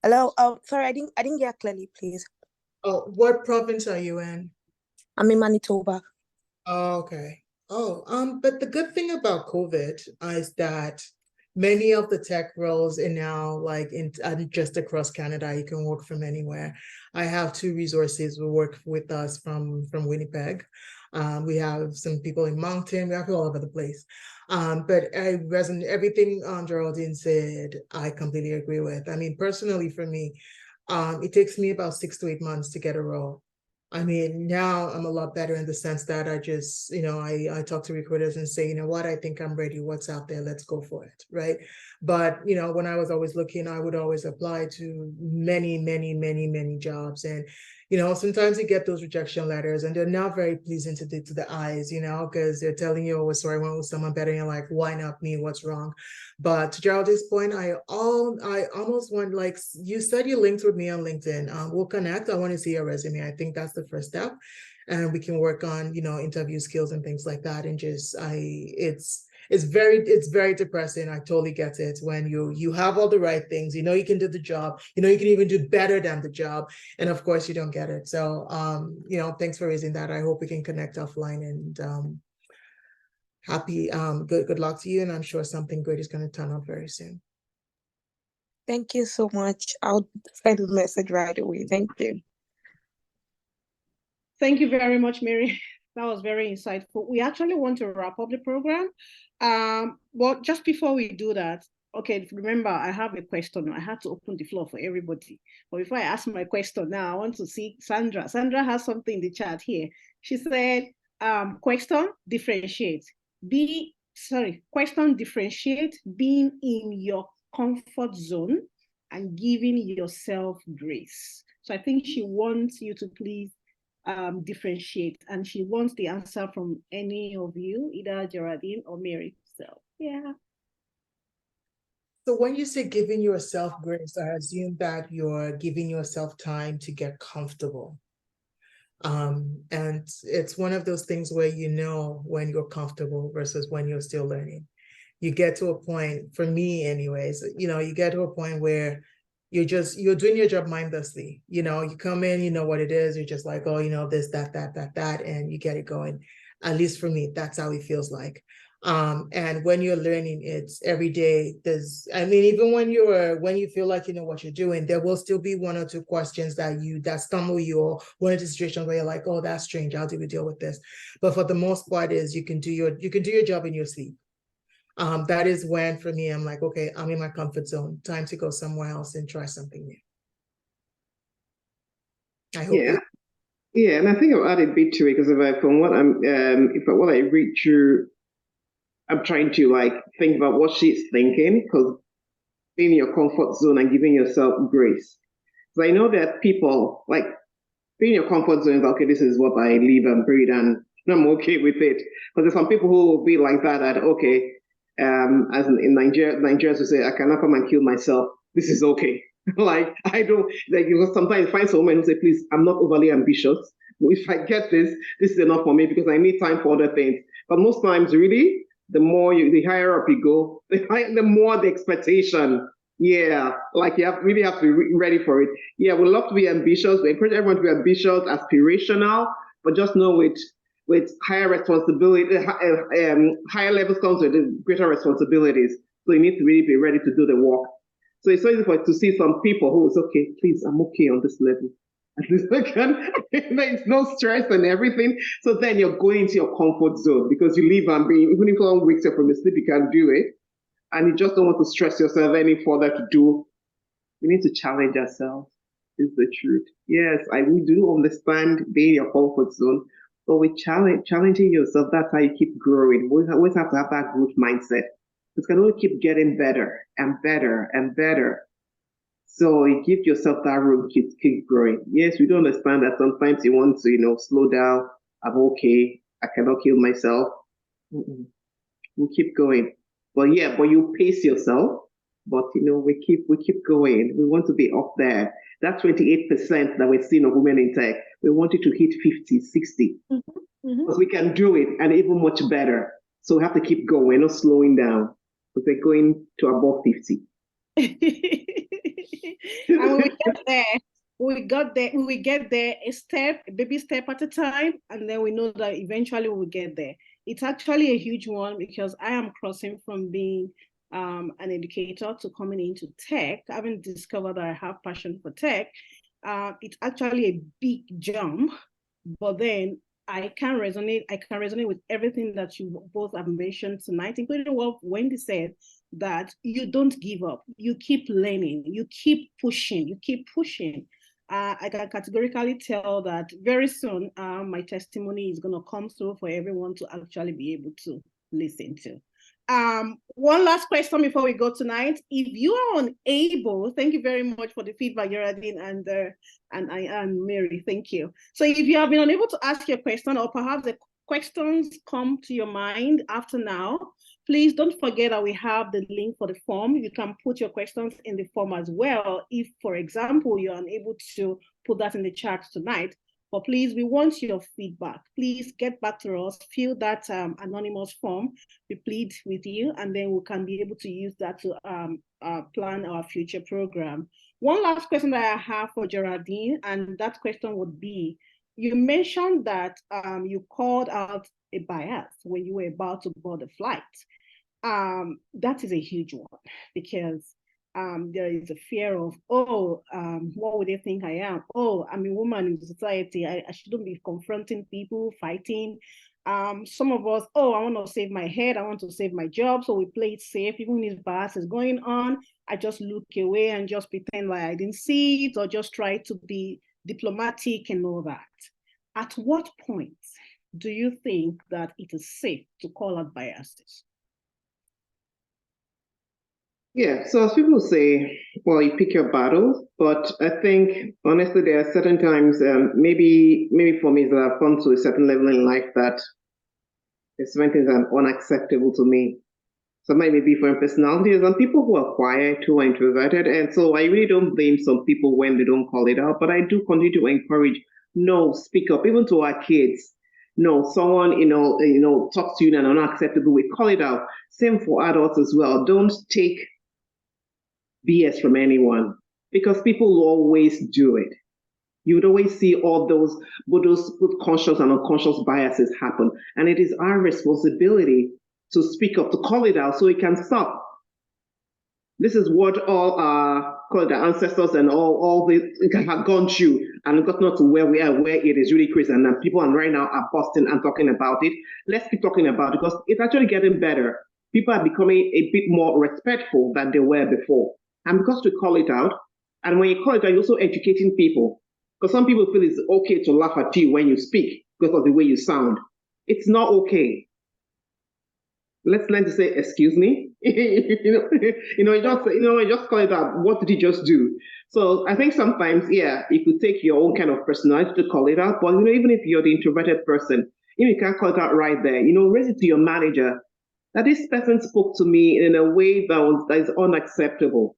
Hello. Oh, sorry, I didn't get clearly, please. Oh, what province are you in? I'm in Manitoba. Oh, okay. Oh, but the good thing about COVID is that many of the tech roles are now like just across Canada. You can work from anywhere. I have 2 resources who work with us from WinTECH. We have some people in Moncton. We have people all over the place. But everything Geraldine said, I completely agree with. I mean, personally for me, it takes me about 6 to 8 months to get a role. I mean, now I'm a lot better in the sense that I just, I talk to recruiters and say, you know what, I think I'm ready. What's out there? Let's go for it. Right. But, when I was always looking, I would always apply to many, many, many, many jobs. And, sometimes you get those rejection letters and they're not very pleasing to the eyes, because they're telling you, oh, sorry, I went with someone better. And you're like, why not me? What's wrong? But to Geraldine's point, I almost want, like you said, you linked with me on LinkedIn. We'll connect. I want to see your resume. I think that's the first step, and we can work on interview skills and things like that. And it's very depressing. I totally get it when you have all the right things. You can do the job. You can even do better than the job, and of course you don't get it. So thanks for raising that. I hope we can connect offline, and happy good luck to you, and I'm sure something great is going to turn up very soon. Thank you so much. I'll send a message right away. Thank you. Thank you very much, Mary. That was very insightful. We actually want to wrap up the program. But just before we do that, okay, remember, I have a question. I had to open the floor for everybody. But before I ask my question now, I want to see Sandra. Sandra has something in the chat here. She said, question, differentiate. Question, differentiate being in your comfort zone and giving yourself grace. So I think she wants you to please differentiate, and she wants the answer from any of you, either Geraldine or Mary. So yeah. So when you say giving yourself grace, I assume that you're giving yourself time to get comfortable. And it's one of those things where when you're comfortable versus when you're still learning. You get to a point, for me anyways, you get to a point where you're doing your job mindlessly. You know, you come in, you know what it is. You're just like, oh, you know, this, that, and you get it going. At least for me, that's how it feels like. And when you're learning, it's every day. Even when you feel like you know what you're doing, there will still be one or two questions that stumble you, or one of the situations where you're like, oh, that's strange. How do we deal with this? But for the most part, you can do your job in your sleep. That is when, for me, I'm like, okay, I'm in my comfort zone. Time to go somewhere else and try something new. I hope. Yeah. Yeah, and I think I'll add a bit to it, because what I read through, I'm trying to like think about what she's thinking, because being in your comfort zone and giving yourself grace. So I know that people like being in your comfort zone is okay, this is what I live and breathe, and I'm okay with it. But there's some people who will be like that okay, as in Nigeria, Nigerians will say, I cannot come and kill myself. This is okay. Like I don't like, you know, sometimes find someone who say, please, I'm not overly ambitious. If I get this is enough for me, because I need time for other things. But most times, really, the higher up you go, the more the expectation. Yeah, like you really have to be ready for it. Yeah, we love to be ambitious. We encourage everyone to be ambitious, aspirational, but just know with higher responsibility, higher levels comes with greater responsibilities. So you need to really be ready to do the work. So it's so easy to see some people who is okay, please, I'm okay on this level. At least I can. There's no stress and everything. So then you're going into your comfort zone, because you live and being, even if someone wakes up from the sleep, you can do it. And you just don't want to stress yourself any further to do. We need to challenge ourselves, is the truth. Yes, we do understand being in your comfort zone, but with challenging yourself, that's how you keep growing. We always have to have that growth mindset. It's going to keep getting better and better and better. So you give yourself that room to keep growing. Yes, we do understand that sometimes you want to, you know, slow down. I'm okay. I cannot kill myself. We'll keep going. But yeah, but you pace yourself. But you know, we keep going. We want to be up there. That 28% that we're seeing of women in tech, we want it to hit 50, 60. Because we can do it, and even much better. So we have to keep going. We're not slowing down, because we're going to above 50. And we get there a baby step at a time, and then we know that eventually we'll get there. It's actually a huge one, because I am crossing from being an educator to coming into tech, having discovered that I have passion for tech. It's actually a big jump, but then I can resonate with everything that you both have mentioned tonight, including what Wendy said, that you don't give up. You keep learning, you keep pushing. I can categorically tell that very soon my testimony is going to come through for everyone to actually be able to listen to. One last question before we go tonight. If you are unable, thank you very much for the feedback, Geraldine and Mary, thank you. So if you have been unable to ask your question, or perhaps the questions come to your mind after now, please don't forget that we have the link for the form. You can put your questions in the form as well. If, for example, you're unable to put that in the chat tonight, but please, we want your feedback. Please get back to us, fill that anonymous form, we plead with you, and then we can be able to use that to plan our future program. One last question that I have for Geraldine, and that question would be, you mentioned that you called out a bias when you were about to board a flight. That is a huge one, because there is a fear of, what would they think I am? Oh, I'm a woman in society. I shouldn't be confronting people, fighting. Some of us, I want to save my head. I want to save my job. So we play it safe. Even if bias is going on, I just look away and just pretend like I didn't see it, or just try to be diplomatic and all that. At what point do you think that it is safe to call out biases? Yeah, so as people say, well, you pick your battles, but I think honestly there are certain times, maybe for me, that I've gone to a certain level in life that there's certain things that are unacceptable to me. Some might be different personalities, and people who are quiet, who are introverted, and so I really don't blame some people when they don't call it out, but I do continue to encourage, no, speak up, even to our kids. No, someone, talks to you in an unacceptable way, call it out. Same for adults as well. Don't take BS from anyone. because people will always do it. You would always see all those conscious and unconscious biases happen. And it is our responsibility to speak up, to call it out so it can stop. This is what all our ancestors and all the have gone through and gotten to where we are, where it is really crazy. And people right now are busting and talking about it. Let's keep talking about it because it's actually getting better. People are becoming a bit more respectful than they were before. And because we call it out, and when you call it out, you're also educating people. Because some people feel it's okay to laugh at you when you speak because of the way you sound. It's not okay. Let's learn to say, excuse me. You just call it out. What did you just do? So I think sometimes, yeah, it could take your own kind of personality to call it out. But even if you're the introverted person, you can't call it out right there. Raise it to your manager that this person spoke to me in a way that is unacceptable,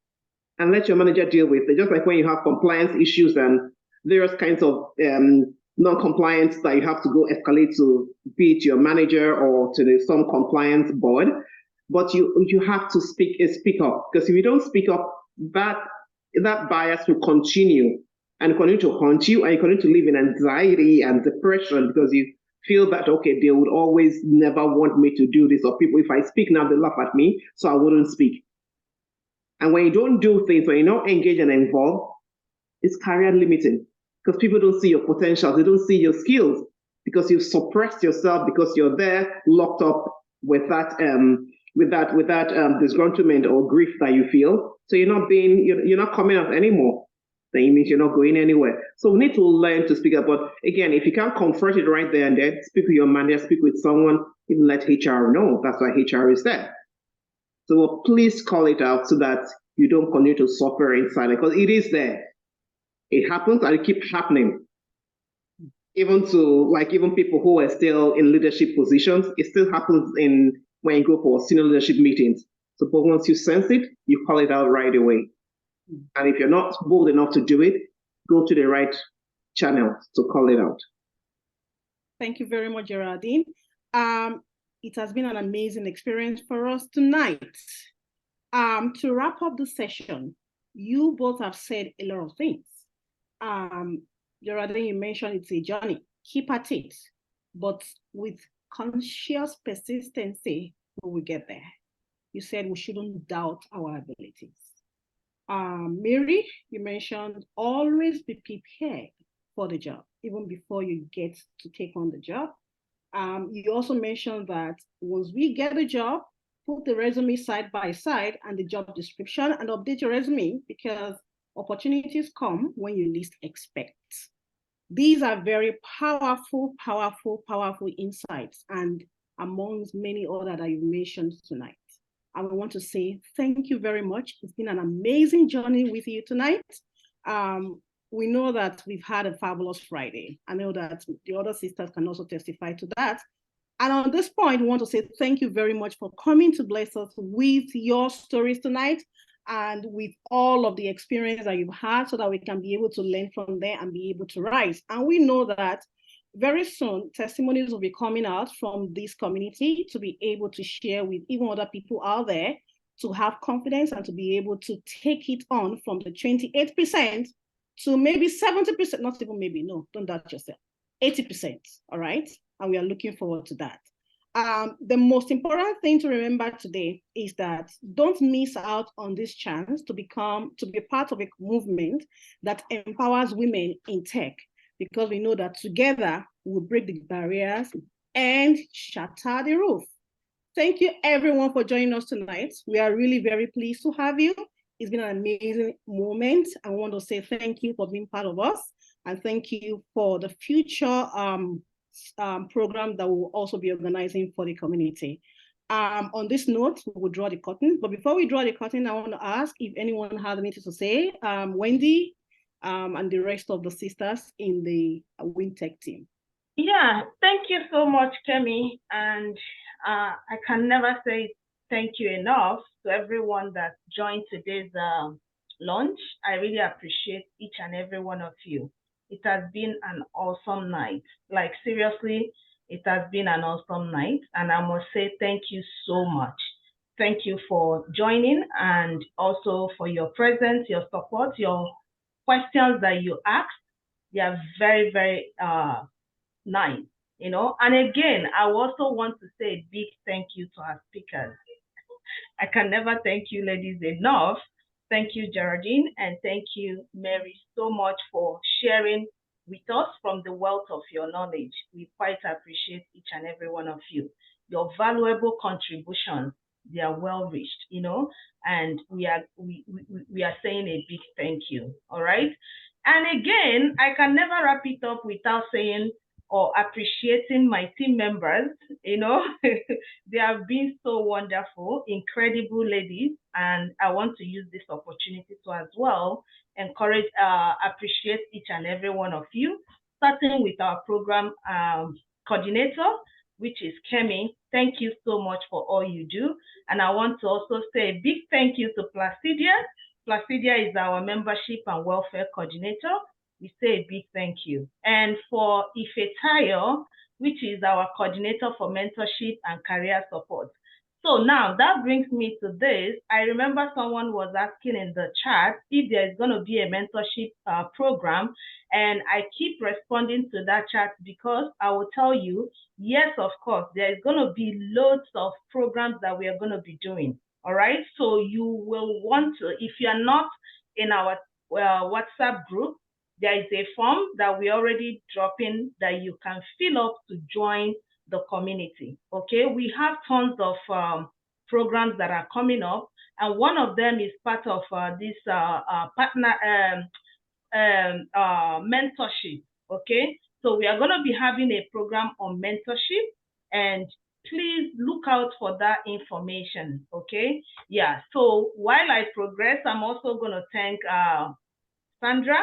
and let your manager deal with it. Just like when you have compliance issues and various kinds of non-compliance that you have to go escalate to, be it your manager or to some compliance board, but you have to speak up, because if you don't speak up, that bias will continue to haunt you, and you continue to live in anxiety and depression because you feel that, okay, they would always never want me to do this, or people, if I speak now, they laugh at me, so I wouldn't speak. And when you don't do things, when you're not engaged and involved, it's career limiting because people don't see your potential, they don't see your skills because you've suppressed yourself because you're there locked up with that disgruntlement or grief that you feel. So you're not coming out anymore. Then it means you're not going anywhere. So we need to learn to speak up. But again, if you can't confront it right there and then, speak with your manager, speak with someone, even let HR know. That's why HR is there. So please call it out so that you don't continue to suffer inside, because it is there. It happens and it keeps happening. Even people who are still in leadership positions, it still happens when you go for senior leadership meetings. So but once you sense it, you call it out right away. And if you're not bold enough to do it, go to the right channel to call it out. Thank you very much, Geraldine. It has been an amazing experience for us tonight. To wrap up the session, you both have said a lot of things. Geraldine, you mentioned it's a journey. Keep at it, but with conscious persistency, we will get there. You said we shouldn't doubt our abilities. Mary, you mentioned always be prepared for the job, even before you get to take on the job. You also mentioned that once we get the job, put the resume side by side and the job description and update your resume, because opportunities come when you least expect. These are very powerful insights, and amongst many other that you mentioned tonight. I want to say thank you very much. It's been an amazing journey with you tonight. We know that we've had a fabulous Friday. I know that the other sisters can also testify to that. And on this point, we want to say thank you very much for coming to bless us with your stories tonight and with all of the experience that you've had, so that we can be able to learn from there and be able to rise. And we know that very soon, testimonies will be coming out from this community to be able to share with even other people out there, to have confidence and to be able to take it on from the 28% to maybe 70%, not even maybe, no, don't doubt yourself, 80%, all right? And we are looking forward to that. The most important thing to remember today is that don't miss out on this chance to be part of a movement that empowers women in tech, because we know that together we'll break the barriers and shatter the roof. Thank you everyone for joining us tonight. We are really very pleased to have you. It's been an amazing moment. I want to say thank you for being part of us, and thank you for the future program that we'll also be organizing for the community. On this note, we will draw the curtain. But before we draw the curtain, I want to ask if anyone has anything to say. Wendy and the rest of the sisters in the WinTECH team. Yeah, thank you so much, Kemi. And I can never say thank you enough to everyone that joined today's launch. I really appreciate each and every one of you. It has been an awesome night. Like, seriously, it has been an awesome night. And I must say thank you so much. thank you for joining and also for your presence, your support, your questions that you asked. They are very, very nice, you know. And again, I also want to say a big thank you to our speakers. I can never thank you ladies enough. Thank you, Geraldine, and thank you, Mary, so much for sharing with us from the wealth of your knowledge. We quite appreciate each and every one of you. Your valuable contributions, they are well reached, you know, and we are saying a big thank you. All right. And again, I can never wrap it up without saying or appreciating my team members, you know. They have been so wonderful, incredible ladies, and I want to use this opportunity to as well encourage, appreciate each and every one of you, starting with our program coordinator, which is Kemi. Thank you so much for all you do. And I want to also say a big thank you to Placidia. Placidia is our membership and welfare coordinator. We say a big thank you. And for Ifetayo, which is our coordinator for mentorship and career support. So now that brings me to this. I remember someone was asking in the chat if there is going to be a mentorship program, and I keep responding to that chat because I will tell you, yes, of course, there is going to be loads of programs that we are going to be doing. All right. So you will want to, if you are not in our WhatsApp group, there is a form that we already drop in that you can fill up to join the community. Okay, we have tons of programs that are coming up, and one of them is part of this partner mentorship. Okay, so we are going to be having a program on mentorship, and please look out for that information. Okay, yeah. So while I progress, I'm also going to thank Sandra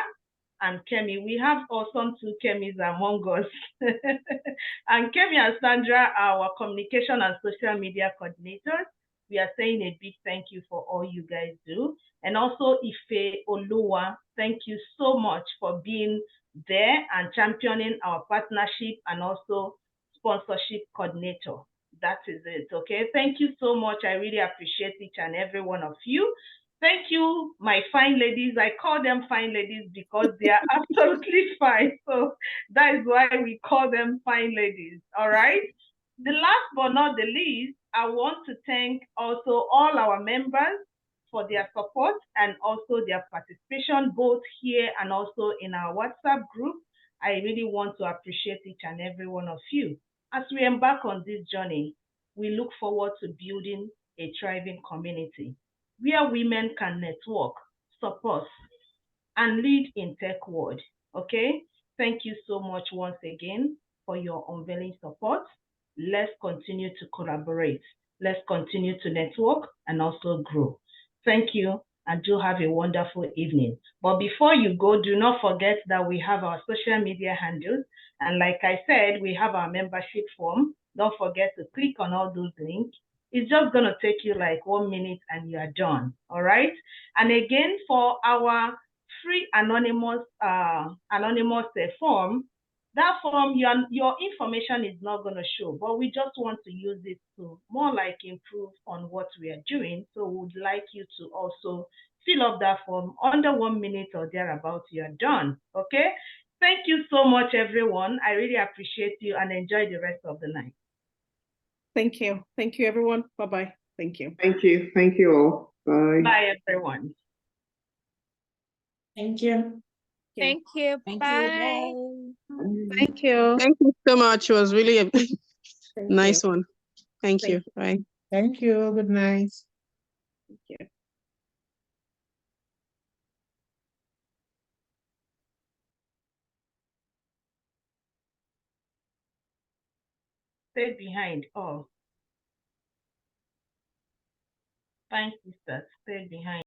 and Kemi. We have awesome two Kemis among us. And Kemi and Sandra are our communication and social media coordinators. We are saying a big thank you for all you guys do. And also Ife Oluwa, thank you so much for being there and championing our partnership and also sponsorship coordinator. That is it, okay? Thank you so much. I really appreciate each and every one of you. Thank you, my fine ladies. I call them fine ladies because they are absolutely fine. So that is why we call them fine ladies, all right? The last but not the least, I want to thank also all our members for their support and also their participation both here and also in our WhatsApp group. I really want to appreciate each and every one of you. As we embark on this journey, we look forward to building a thriving community where women can network, support, and lead in tech world. Okay? Thank you so much once again for your unveiling support. Let's continue to collaborate. Let's continue to network and also grow. Thank you, and do have a wonderful evening. But before you go, do not forget that we have our social media handles. And like I said, we have our membership form. Don't forget to click on all those links. It's just going to take you like 1 minute and you are done. All right. And again, for our free anonymous form, that form, your information is not going to show, but we just want to use it to more like improve on what we are doing. So we would like you to also fill up that form under 1 minute or thereabouts, you're done. Okay. Thank you so much, everyone. I really appreciate you and enjoy the rest of the night. Thank you. Thank you, everyone. Bye-bye. Thank you. Thank you. Thank you all. Bye. Bye, everyone. Thank you. Thank you. Thank Bye. you. Thank you. Thank you so much. It was really a Thank nice you. one. Thank Thank you. Bye. Thank you. Good night. Thank you. Stay behind. Oh. Fine, sister. Stay behind.